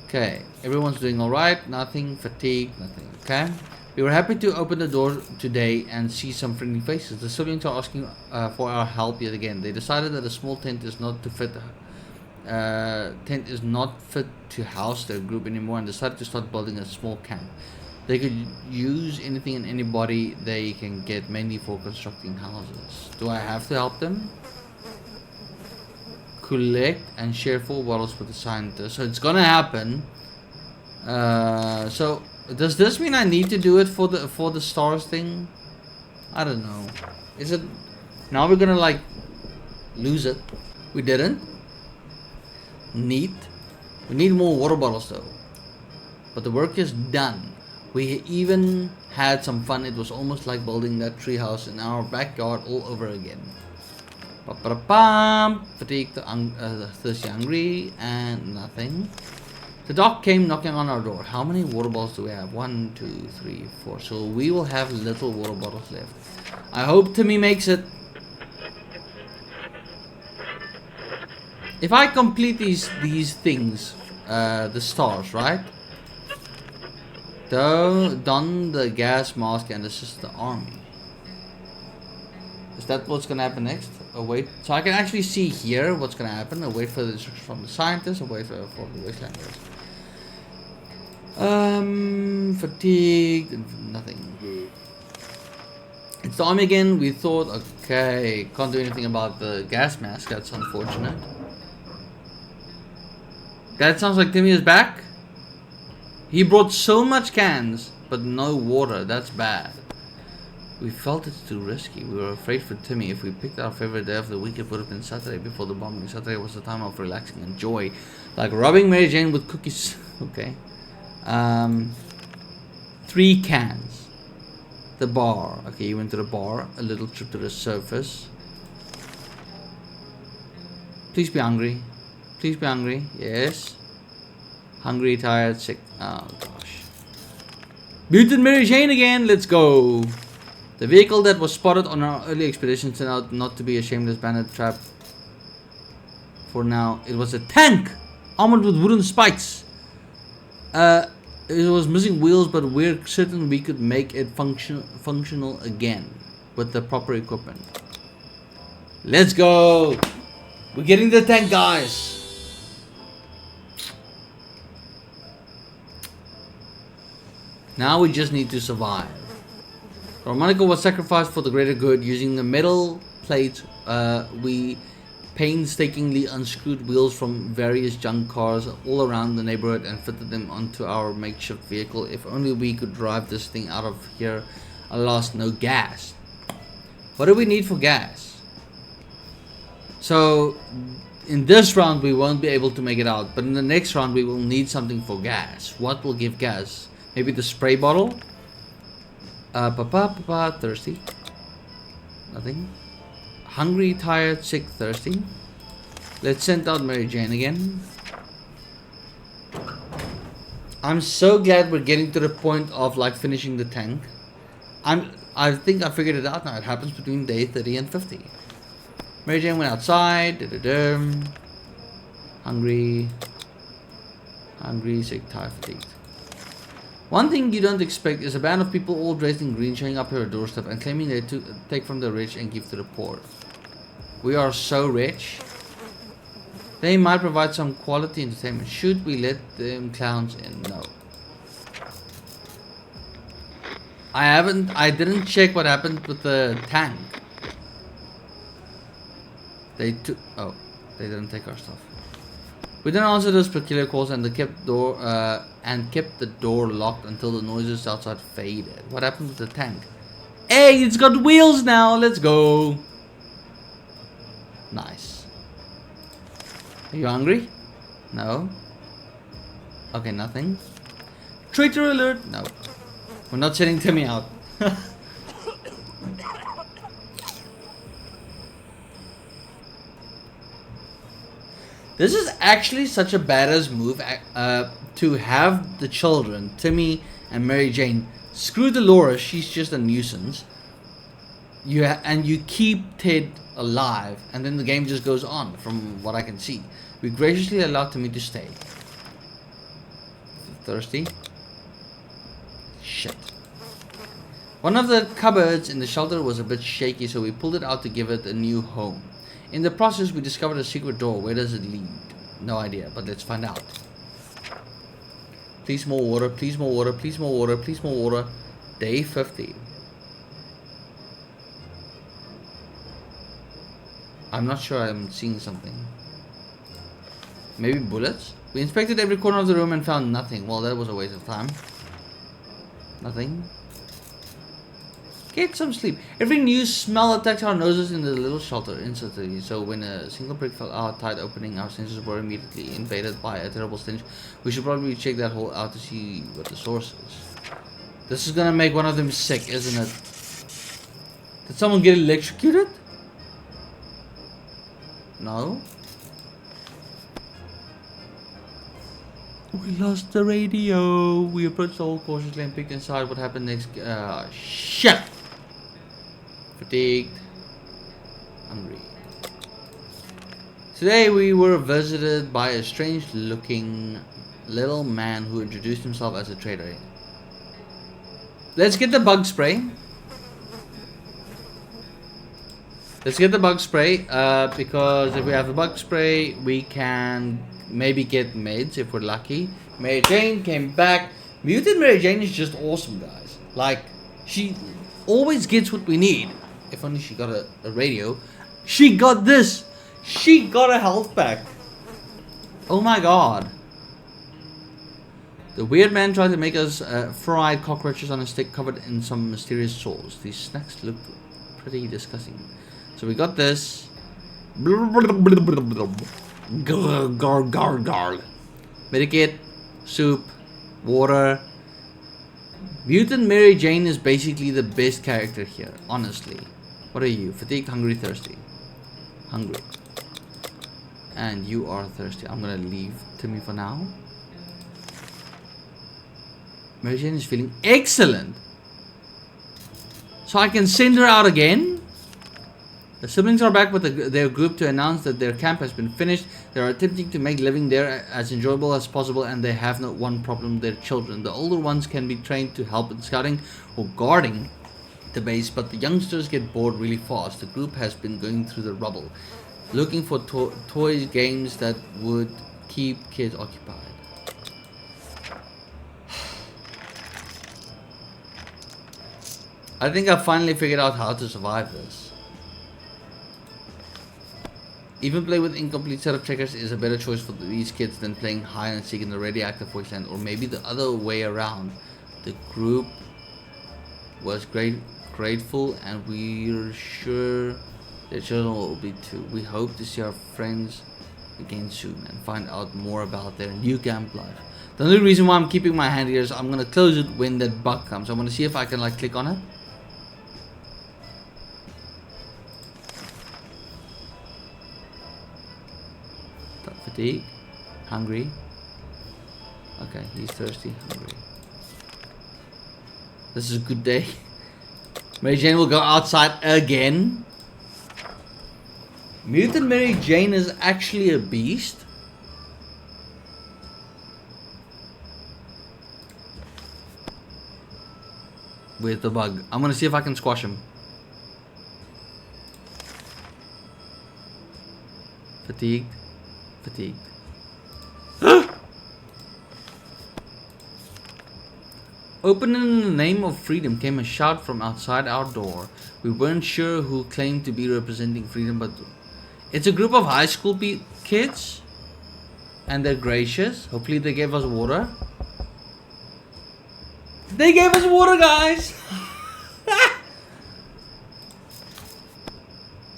Okay, everyone's doing alright, nothing, fatigue, nothing, okay? We were happy to open the door today and see some friendly faces. The civilians are asking for our help yet again. They decided that a small tent is not to fit tent is not fit to house their group anymore and decided to start building a small camp. They could use anything and anybody they can get, mainly for constructing houses. Do I have to help them? Collect and share 4 bottles with the scientists. So it's gonna happen. So does this mean I need to do it for the stars thing? I don't know. Is it now we're gonna like lose it? We didn't. Neat. We need more water bottles though. But the work is done. We even had some fun. It was almost like building that treehouse in our backyard all over again. Ba-ba-da-bam. Fatigued, thirsty, hungry, and nothing. The doc came knocking on our door. How many water bottles do we have? 1, 2, 3, 4. So we will have little water bottles left. I hope Timmy makes it. If I complete these things, the stars, right? Don the gas mask and assist the army. Is that what's gonna happen next? Oh wait, so I can actually see here what's gonna happen. I'll wait for the instructions from the scientists. I'll wait for the wastelanders. Fatigued and nothing. It's the army again. We thought, okay, can't do anything about the gas mask. That's unfortunate. That sounds like Timmy is back. He brought so much cans, but no water. That's bad. We felt it's too risky. We were afraid for Timmy. If we picked our favorite day of the week, it would have been Saturday before the bombing. Saturday was the time of relaxing and joy, like rubbing Mary Jane with cookies. Okay. 3 cans. The bar. Okay, you went to the bar. A little trip to the surface. Please be hungry. Please be hungry. Yes. Hungry, tired, sick. Oh gosh. Mutant Mary Jane again. Let's go. The vehicle that was spotted on our early expedition turned out not to be a shameless bandit trap. For now, it was a tank armored with wooden spikes. It was missing wheels, but we're certain we could make it functional again with the proper equipment. Let's go. We're getting the tank, guys. Now we just need to survive. Harmonica was sacrificed for the greater good. Using the metal plates, we painstakingly unscrewed wheels from various junk cars all around the neighborhood and fitted them onto our makeshift vehicle. If only we could drive this thing out of here. Alas, no gas. What do we need for gas? So, in this round we won't be able to make it out, but in the next round we will need something for gas. What will give gas? Maybe the spray bottle? Thirsty. Nothing. Hungry, tired, sick, thirsty. Let's send out Mary Jane again. I'm so glad we're getting to the point of like finishing the tank. I think I figured it out now. It happens between day 30 and 50. Mary Jane went outside. Hungry, sick, tired, fatigued. One thing you don't expect is a band of people all dressed in green showing up at your doorstep and claiming they take from the rich and give to the poor. We are so rich. They might provide some quality entertainment. Should we let them clowns in? No. I didn't check what happened with the tank. They didn't take our stuff. We didn't answer those peculiar calls and kept the door locked until the noises outside faded. What happened with the tank? Hey, it's got wheels now. Let's go. Nice. Are you hungry? No. Okay, nothing. Traitor alert. No. We're not sending Timmy out. This is actually such a badass move to have the children, Timmy and Mary Jane, screw Dolores, she's just a nuisance. You keep Ted alive, and then the game just goes on, from what I can see. We graciously allowed Timmy to stay. Thirsty? Shit. One of the cupboards in the shelter was a bit shaky, so we pulled it out to give it a new home. In the process, we discovered a secret door. Where does it lead? No idea, but let's find out. Please more water, please more water, please more water, please more water. Day 50. I'm not sure I'm seeing something. Maybe bullets? We inspected every corner of the room and found nothing. Well, that was a waste of time. Nothing. Get some sleep. Every new smell attacks our noses in the little shelter instantly. So when a single brick fell out, tight opening, our senses were immediately invaded by a terrible stench. We should probably check that hole out to see what the source is. This is gonna make one of them sick, isn't it? Did someone get electrocuted? No. We lost the radio. We approached the hole cautiously and peeked inside. What happened next? Shit! Fatigued. Hungry. Today we were visited by a strange looking little man who introduced himself as a trader. Let's get the bug spray. Let's get the bug spray, because if we have the bug spray, we can maybe get meds if we're lucky. Mary Jane came back. Mutant Mary Jane is just awesome, guys. Like, she always gets what we need. If only she got a radio. She got this. She got a health pack. Oh my god. The weird man tried to make us fried cockroaches on a stick covered in some mysterious sauce. These snacks look pretty disgusting. So we got this. Medikit, soup, water. Mutant Mary Jane is basically the best character here, honestly. What are you? Fatigued, hungry, thirsty. Hungry. And you are thirsty. I'm gonna leave Timmy for now. Mary Jane is feeling excellent. So I can send her out again. The siblings are back with their group to announce that their camp has been finished. They are attempting to make living there as enjoyable as possible, and they have not one problem: their children. The older ones can be trained to help in scouting or guarding the base, but the youngsters get bored really fast. The group has been going through the rubble, looking for toys, games that would keep kids occupied. I think I finally figured out how to survive this. Even play with incomplete setup checkers is a better choice for these kids than playing hide and seek in the radioactive wasteland, or maybe the other way around. The group was grateful, and we're sure their children will be too. We hope to see our friends again soon and find out more about their new camp life. The only reason why I'm keeping my hand here is I'm gonna close it when that bug comes. I'm gonna see if I can like click on it. Fatigue, hungry. Okay, he's thirsty, hungry. This is a good day. Mary Jane will go outside again. Mutant Mary Jane is actually a beast. With the bug. I'm gonna see if I can squash him. Fatigued. Fatigued. Open in the name of freedom came a shout from outside our door. We weren't sure who claimed to be representing freedom, but it's a group of high school kids, and they're gracious. Hopefully they gave us water. They gave us water, guys.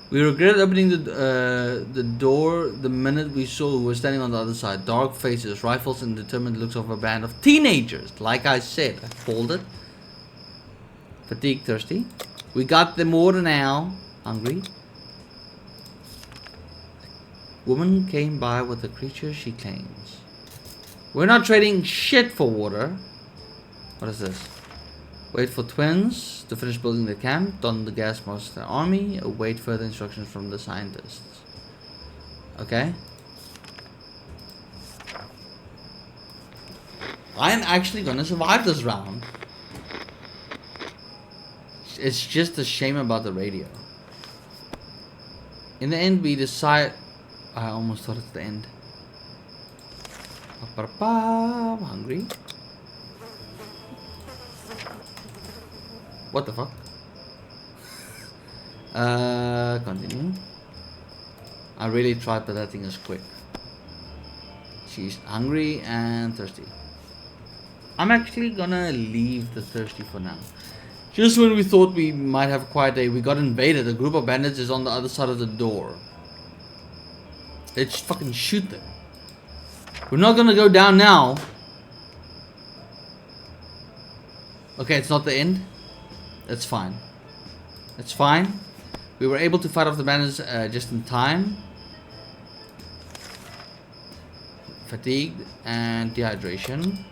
We regretted opening the door the minute we saw who was standing on the other side. Dark faces, rifles, and determined looks of a band of teenagers. Like I said, I called it. Fatigued, thirsty. We got them water now. Hungry. Woman came by with the creature she claims. We're not trading shit for water. What is this? Wait for twins to finish building the camp. Don the gas mask of the army. Await further instructions from the scientists. Okay. I'm actually gonna survive this round. It's just a shame about the radio. In the end, we decide. I almost thought it's the end. I'm hungry. What the fuck? Continue. I really tried, but that thing is quick. She's hungry and thirsty. I'm actually gonna leave the thirsty for now. Just when we thought we might have a quiet day, we got invaded. A group of bandits is on the other side of the door. Let's fucking shoot them. We're not gonna go down now. Okay, it's not the end. That's fine. That's fine. We were able to fight off the bandits just in time. Fatigue and dehydration.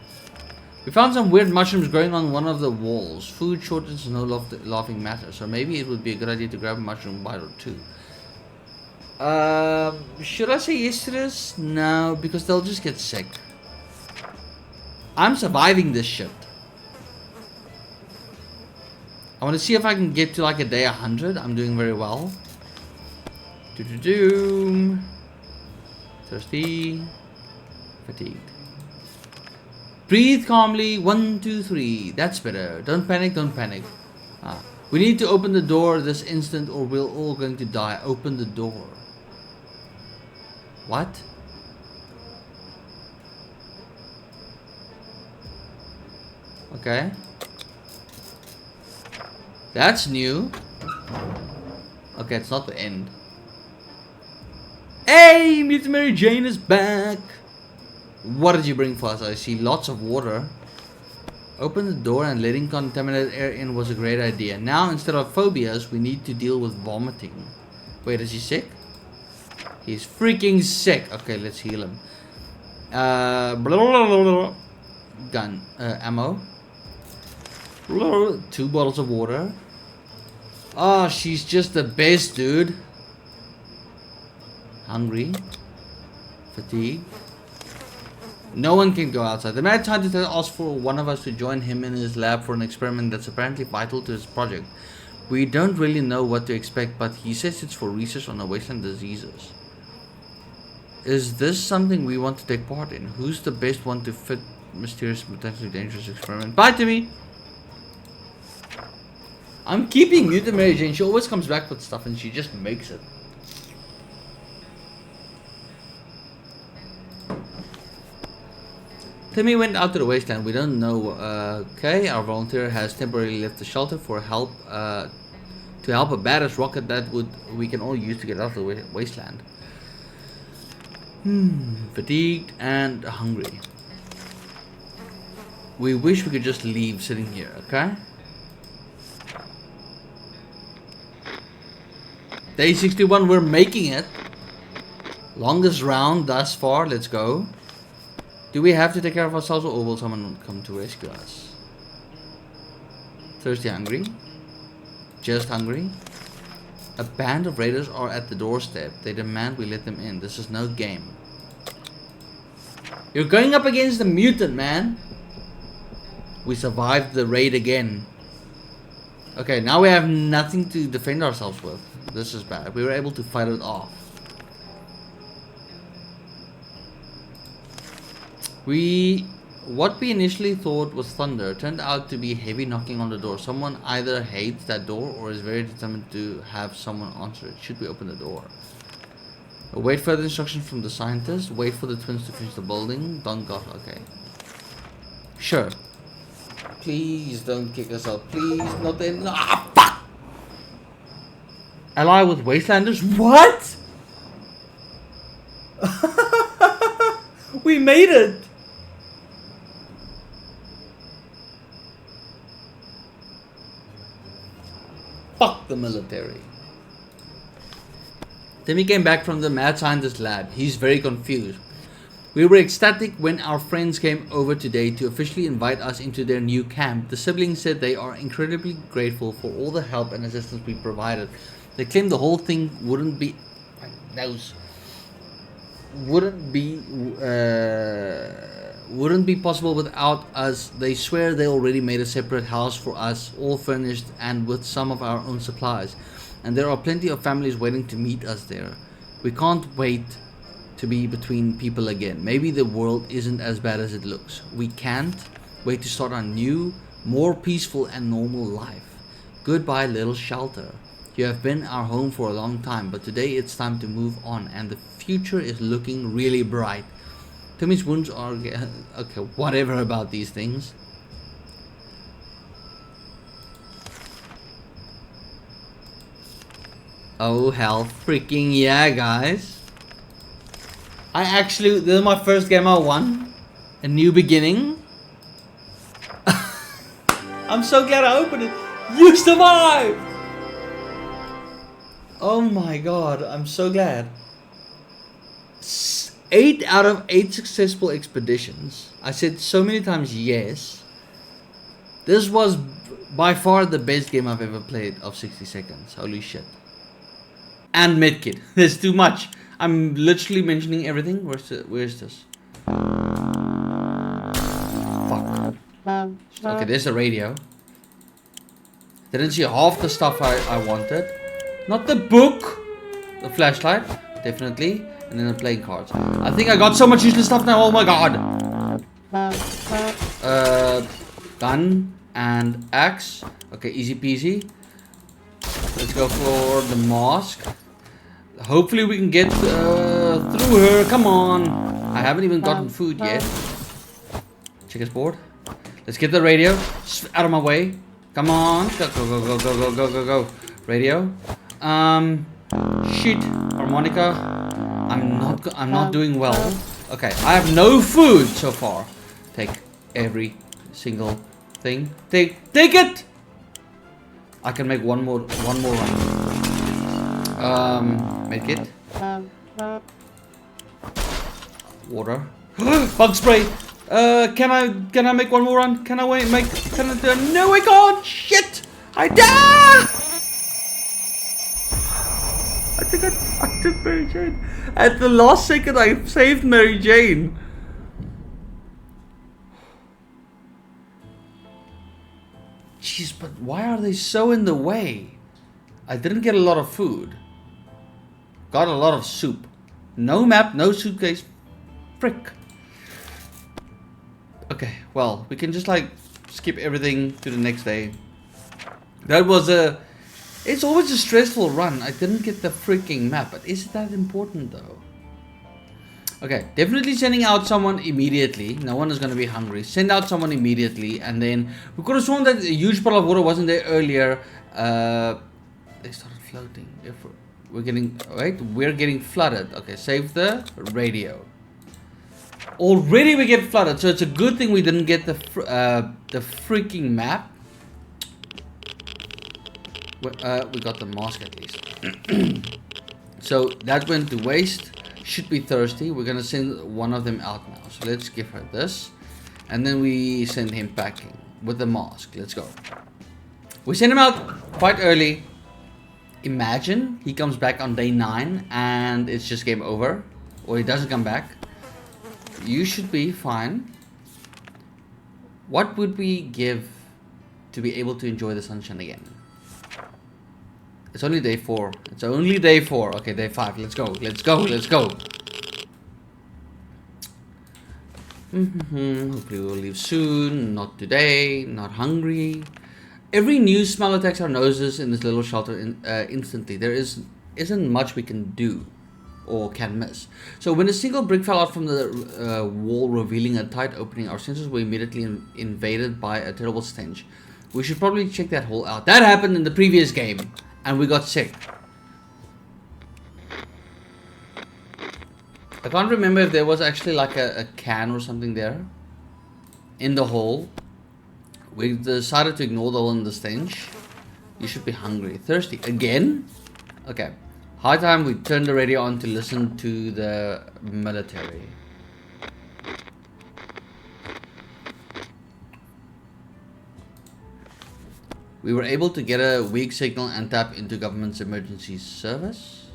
We found some weird mushrooms growing on one of the walls. Food shortage is no laughing matter, so maybe it would be a good idea to grab a mushroom bite or two. Should I say yes to this? No, because they'll just get sick. I'm surviving this shit. I want to see if I can get to like a day 100. I'm doing very well. Doom. Thirsty. Fatigued. Breathe calmly. 1, 2, 3. That's better. Don't panic. Don't panic. We need to open the door this instant or we're all going to die. Open the door. What? Okay. That's new. Okay, it's not the end. Hey, Mutant Mary Jane is back. What did you bring for us? I see lots of water. Open the door and letting contaminated air in was a great idea. Now, instead of phobias, we need to deal with vomiting. Wait, is he sick? He's freaking sick. Okay, let's heal him. Gun. Ammo. 2 bottles of water. Oh, she's just the best, dude. Hungry. Fatigue. No one can go outside. The mad scientist asked for one of us to join him in his lab for an experiment that's apparently vital to his project. We don't really know what to expect, but he says it's for research on the wasteland diseases. Is this something we want to take part in? Who's the best one to fit mysterious, potentially dangerous experiment? Bye, Timmy! I'm keeping Mutant Mary Jane. She always comes back with stuff and she just makes it. Timmy went out to the wasteland. We don't know. Okay, our volunteer has temporarily left the shelter for help. To help a badass rocket that we can all use to get out of the wasteland. Fatigued and hungry. We wish we could just leave sitting here. Okay. Day 61, we're making it. Longest round thus far, let's go. Do we have to take care of ourselves or will someone come to rescue us? Thirsty, hungry. Just hungry. A band of raiders are at the doorstep. They demand we let them in. This is no game. You're going up against the mutant, man. We survived the raid again. Okay, now we have nothing to defend ourselves with. This is bad. We were able to fight it off. What we initially thought was thunder turned out to be heavy knocking on the door. Someone either hates that door or is very determined to have someone answer it. Should we open the door? Wait for the instructions from the scientist. Wait for the twins to finish the building. Don't go. Okay. Sure. Please don't kick us out. Please, not then. Ah, fuck! Ally with Wastelanders? What? We made it! Fuck the military. Then we came back from the mad scientist lab. He's very confused. We were ecstatic when our friends came over today to officially invite us into their new camp. The siblings said they are incredibly grateful for all the help and assistance we provided. They claimed the whole thing wouldn't be possible without us. They swear they already made a separate house for us, all furnished and with some of our own supplies. And there are plenty of families waiting to meet us there. We can't wait to be between people again. Maybe the world isn't as bad as it looks. We can't wait to start a new, more peaceful and normal life. Goodbye, little shelter. You have been our home for a long time, but today it's time to move on, and the future is looking really bright. Timmy's wounds are... okay, whatever about these things. Oh, hell freaking yeah, guys. This is my first game I won. A new beginning. I'm so glad I opened it. You survived! Oh my god, I'm so glad. 8 out of 8 successful expeditions. I said so many times yes. This was by far the best game I've ever played of 60 seconds. Holy shit. And medkit. There's too much. I'm literally mentioning everything. Where's this? Fuck. Okay, there's the radio. Didn't see half the stuff I wanted. Not the book. The flashlight. Definitely. And then the playing cards. I think I got so much useless stuff now. Oh my god. Gun and axe. Okay, easy peasy. Let's go for the mask. Hopefully we can get through her. Come on. I haven't even gotten food yet. Checkerboard. Let's get the radio. Out of my way. Come on. Go, go, go, go, go, go, go, go, go. Radio. Shit. Harmonica. I'm not doing well. Okay. I have no food so far. Take every single thing. Take it! I can make one more run. Make it. Water. Bug spray. Can I make one more run? Can I wait? No, I can't. Shit! I die. I think I took Mary Jane. At the last second, I saved Mary Jane. Jeez, but why are they so in the way? I didn't get a lot of food. Got a lot of soup. No map, no suitcase. Frick. Okay, well, we can just like skip everything to the next day. That was it's always a stressful run. I didn't get the freaking map, but is it that important though? Okay, definitely sending out someone immediately. No one is going to be hungry. Send out someone immediately, and then we could have sworn that a huge bottle of water wasn't there earlier. They started floating. If we're getting flooded. Okay, save the radio. Already we get flooded, so it's a good thing we didn't get the freaking map. We got the mask at least. So that went to waste. Should be thirsty. We're gonna send one of them out now. So let's give her this, and then we send him packing with the mask. Let's go. We send him out quite early. Imagine he comes back on day 9 and it's just game over, or he doesn't come back. You should be fine. What would we give to be able to enjoy the sunshine again? It's only day 4. It's only day 4. Okay, day 5. Let's go. Let's go. Let's go. Hopefully we'll leave soon. Not today. Not hungry. Every new smell attacks our noses in this little shelter instantly. There isn't much we can do or can miss. So when a single brick fell out from the wall, revealing a tight opening, our senses were immediately invaded by a terrible stench. We should probably check that hole out. That happened in the previous game, and we got sick. I can't remember if there was actually like a can or something there in the hole. We decided to ignore the hole in the stench. You should be hungry. Thirsty. Again? Okay. High time we turned the radio on to listen to the military. We were able to get a weak signal and tap into government's emergency service.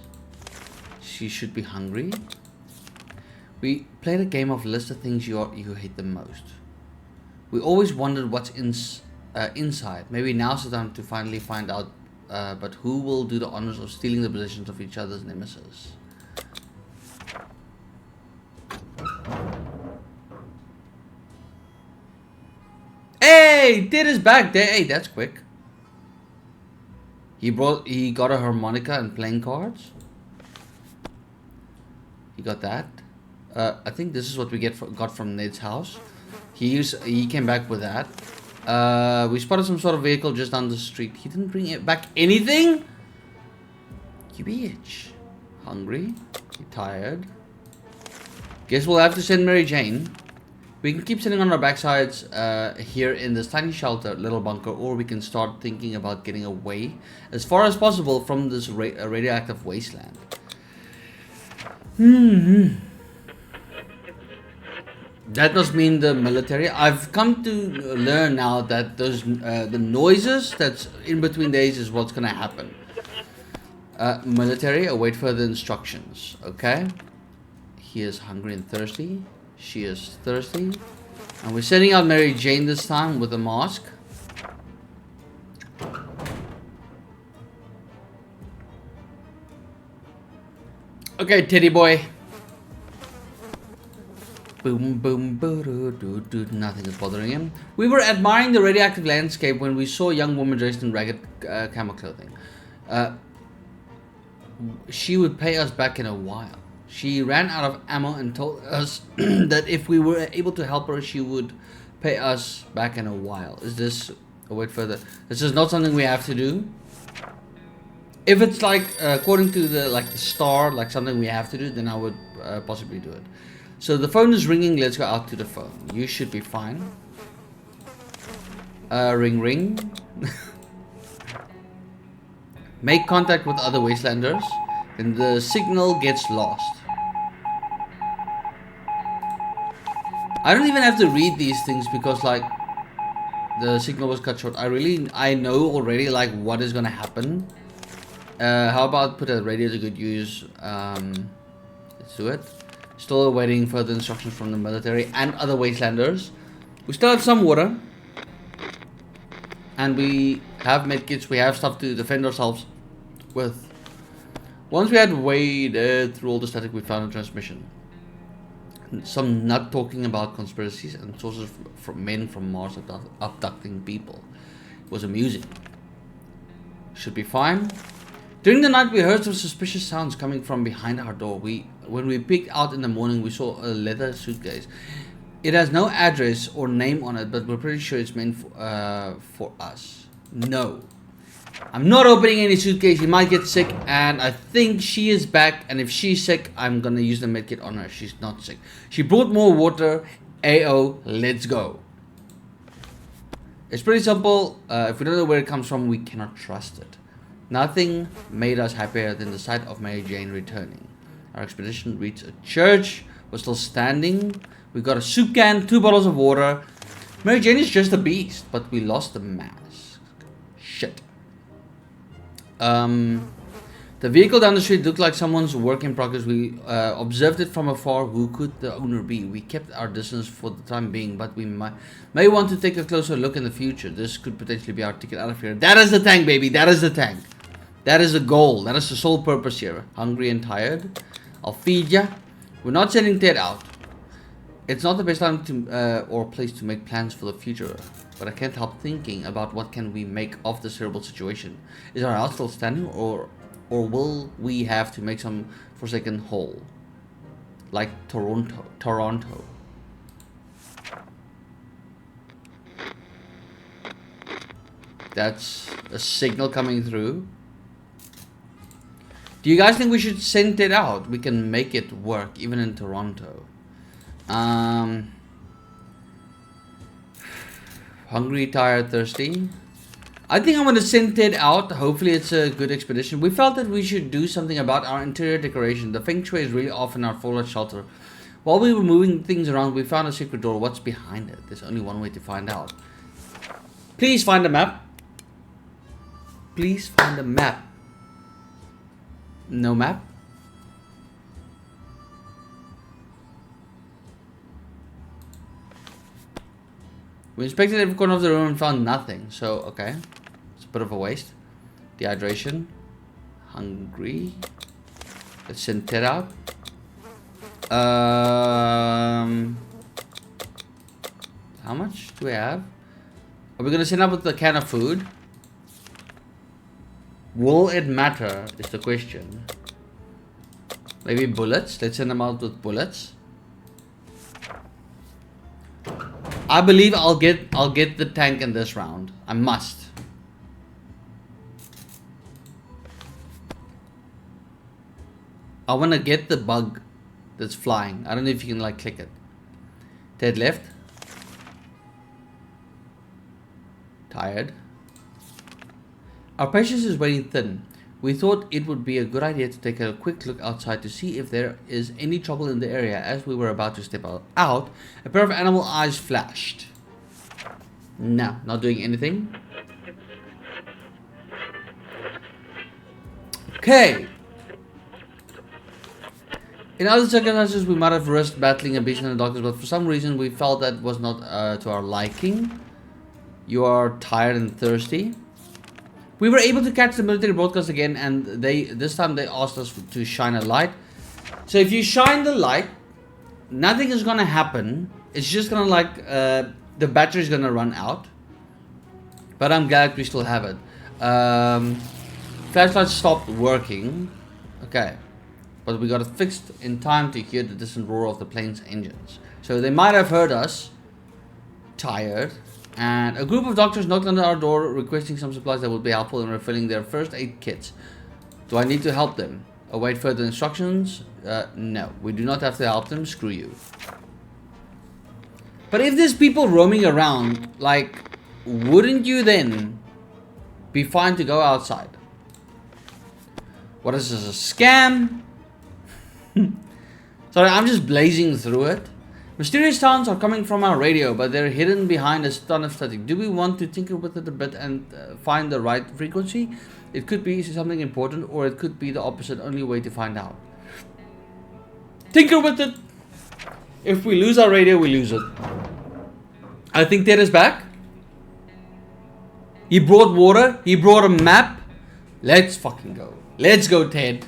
She should be hungry. We played a game of list of things you hate the most. We always wondered what's inside. Maybe now's the time to finally find out. But who will do the honors of stealing the possessions of each other's nemesis? Hey, Ted is back. Hey, that's quick. He got a harmonica and playing cards. He got that. I think this is what we got from Ned's house. He came back with that. We spotted some sort of vehicle just down the street. He didn't bring it back anything. You bitch. Hungry. You tired. Guess we'll have to send Mary Jane. We can keep sitting on our backsides here in this tiny shelter, little bunker, or we can start thinking about getting away as far as possible from this radioactive wasteland. That must mean the military. I've come to learn now that those the noises that's in between days is what's gonna happen. Military, await further instructions. Okay. He is hungry and thirsty. She is thirsty. And we're sending out Mary Jane this time with a mask. Okay, teddy boy. Boom, boom, boo-doo-doo-doo. Nothing is bothering him. We were admiring the radioactive landscape when we saw a young woman dressed in ragged camo clothing. She would pay us back in a while. She ran out of ammo and told us that if we were able to help her, she would pay us back in a while. Is this... Oh, wait further. This is not something we have to do. If it's like, according to the star, like something we have to do, then I would possibly do it. So the phone is ringing. Let's go out to the phone. You should be fine. Ring, ring. Make contact with other wastelanders. Then the signal gets lost. I don't even have to read these things because the signal was cut short. I know already what is gonna happen. How about put a radio to good use? Let's do it. Still awaiting further instructions from the military and other wastelanders. We still have some water. And we have medkits. We have stuff to defend ourselves with. Once we had waded through all the static, we found a transmission. Some nut talking about conspiracies and sources from men from Mars abducting people. It was amusing. Should be fine. During the night, we heard some suspicious sounds coming from behind our door. When we peeked out in the morning, we saw a leather suitcase. It has no address or name on it, but we're pretty sure it's meant for us. No. I'm not opening any suitcase. He might get sick, and I think she is back. And if she's sick, I'm gonna use the medkit on her. She's not sick. She brought more water. Ayo, let's go. It's pretty simple. If we don't know where it comes from, we cannot trust it. Nothing made us happier than the sight of Mary Jane returning. Our expedition reached a church. We're still standing. We got a soup can, 2 bottles of water. Mary Jane is just a beast, but we lost the mask. Shit. The vehicle down the street looked like someone's work in progress. We observed it from afar. Who could the owner be? We kept our distance for the time being, but we may want to take a closer look in the future. This could potentially be our ticket out of here. That is the tank, baby. That is the tank. That is the goal. That is the sole purpose here. Hungry and tired. I'll feed ya. We're not sending Ted out. It's not the best time to or place to make plans for the future, but I can't help thinking about what can we make of this terrible situation. Is our house still standing, or will we have to make some forsaken hole, like Toronto? That's a signal coming through. Do you guys think we should send it out? We can make it work even in Toronto. Hungry, tired, thirsty. I think I'm going to send Ted out. Hopefully it's a good expedition. We felt that we should do something about our interior decoration. The feng shui is really off in our fallout shelter. While we were moving things around, we found a secret door. What's behind it? There's only one way to find out. Please find a map. Please find a map. No map? We inspected every corner of the room and found nothing. So, okay. It's a bit of a waste. Dehydration. Hungry. Let's send Ted out. How much do we have? Are we gonna send up with the can of food? Will it matter is the question. Maybe bullets. Let's send them out with bullets. I believe I'll get the tank in this round. I must. I wanna get the bug that's flying. I don't know if you can like click it. Dead left. Tired. Our patience is wearing thin. We thought it would be a good idea to take a quick look outside to see if there is any trouble in the area. As we were about to step out, a pair of animal eyes flashed. No, not doing anything. Okay. In other circumstances, we might have risked battling a beast in the darkness, but for some reason, we felt that was not to our liking. You are tired and thirsty. We were able to catch the military broadcast again, and this time they asked us to shine a light. So if you shine the light, nothing is gonna happen. It's just gonna like the battery is gonna run out. But I'm glad we still have it. Flashlight stopped working. Okay, but we got it fixed in time to hear the distant roar of the plane's engines. So they might have heard us. Tired. And a group of doctors knocked on our door requesting some supplies that would be helpful in refilling their first aid kits. Do I need to help them? Await further instructions? No, we do not have to help them. Screw you. But if there's people roaming around, like, wouldn't you then be fine to go outside? What is this, a scam? Sorry, I'm just blazing through it. Mysterious sounds are coming from our radio, but they're hidden behind a ton of static. Do we want to tinker with it a bit and find the right frequency? It could be something important, or it could be the opposite. Only way to find out. Tinker with it! If we lose our radio, we lose it. I think Ted is back. He brought water. He brought a map. Let's fucking go. Let's go, Ted.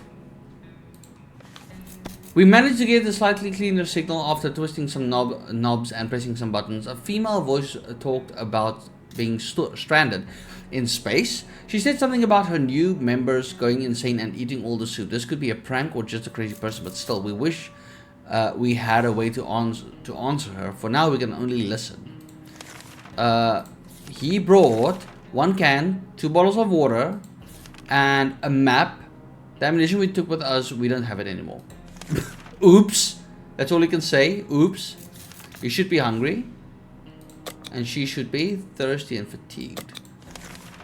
We managed to get a slightly cleaner signal after twisting some knobs and pressing some buttons. A female voice talked about being stranded in space. She said something about her new members going insane and eating all the soup. This could be a prank or just a crazy person, but still, we wish we had a way to answer her. For now, we can only listen. He brought 1 can, 2 bottles of water, and a map. The ammunition we took with us, we don't have it anymore. Oops. That's all you can say. Oops. You should be hungry. And she should be thirsty and fatigued.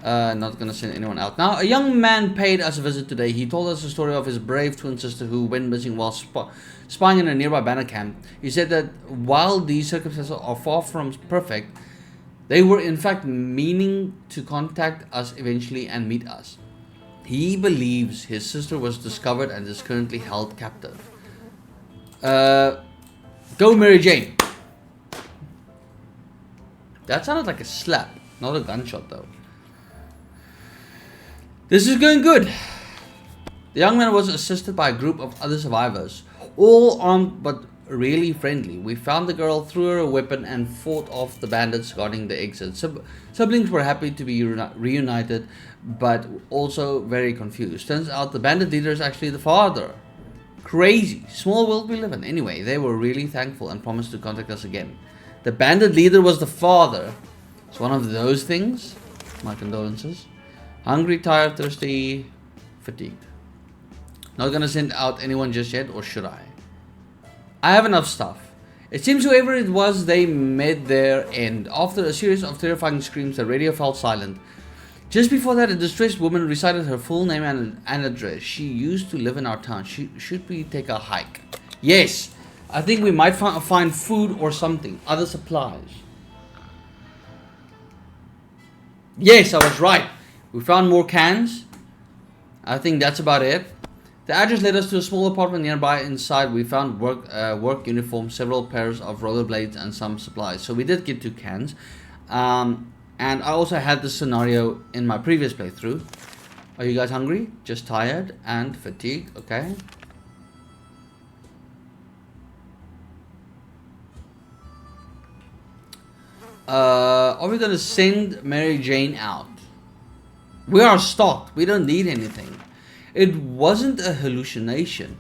Not gonna send anyone out. Now, a young man paid us a visit today. He told us the story of his brave twin sister who went missing while spying in a nearby banner camp. He said that while these circumstances are far from perfect, they were in fact meaning to contact us eventually and meet us. He believes his sister was discovered and is currently held captive. Go Mary Jane. That sounded like a slap, not a gunshot though. This is going good. The young man was assisted by a group of other survivors, all armed but really friendly. We found the girl, threw her a weapon, and fought off the bandits guarding the exit. Siblings were happy to be reunited, but also very confused. Turns out the bandit leader is actually the father. Crazy. Small world we live in. Anyway, they were really thankful and promised to contact us again. The bandit leader was the father. It's one of those things. My condolences. Hungry, tired, thirsty, fatigued. Not gonna send out anyone just yet, or should I? I have enough stuff. It seems whoever it was, they met their end. After a series of terrifying screams, the radio fell silent. Just before that, a distressed woman recited her full name and address. She used to live in our town. Should we take a hike? Yes. I think we might find food or something. Other supplies. Yes, I was right. We found more cans. I think that's about it. The address led us to a small apartment nearby. Inside, we found work uniforms, several pairs of rollerblades, and some supplies. So we did get 2 cans. And I also had this scenario in my previous playthrough. Are you guys hungry? Just tired and fatigued? Okay. Are we gonna send Mary Jane out? We are stocked. We don't need anything. It wasn't a hallucination.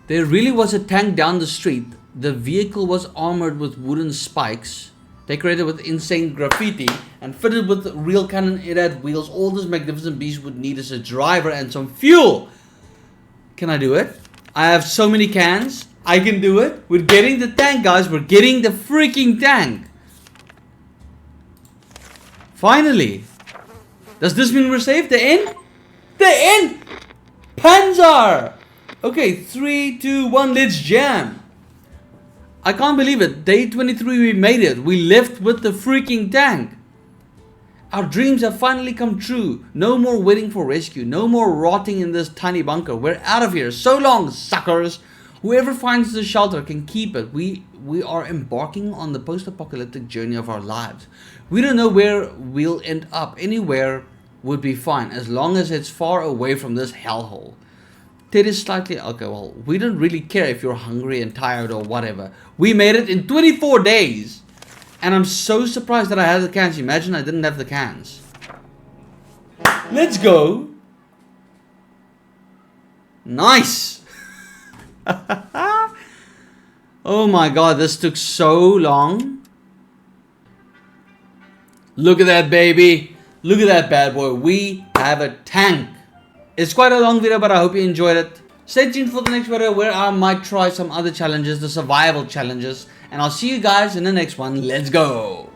There really was a tank down the street. The vehicle was armored with wooden spikes, decorated with insane graffiti, and fitted with real Canon IRAD wheels. All this magnificent beast would need is a driver and some fuel. Can I do it? I have so many cans. I can do it. We're getting the tank, guys. We're getting the freaking tank. Finally. Does this mean we're safe? The end? The end! Panzer! Okay, 3, 2, 1, let's jam. I can't believe it. Day 23, we made it. We left with the freaking tank. Our dreams have finally come true. No more waiting for rescue. No more rotting in this tiny bunker. We're out of here. So long, suckers. Whoever finds the shelter can keep it. We are embarking on the post-apocalyptic journey of our lives. We don't know where we'll end up. Anywhere would be fine as long as it's far away from this hellhole. Ted is slightly, okay, well, we don't really care if you're hungry and tired or whatever. We made it in 24 days. And I'm so surprised that I had the cans. Imagine I didn't have the cans. Let's go. Nice. Oh my god, this took so long. Look at that, baby. Look at that bad boy. We have a tank. It's quite a long video, but I hope you enjoyed it. Stay tuned for the next video where I might try some other challenges, the survival challenges. And I'll see you guys in the next one. Let's go.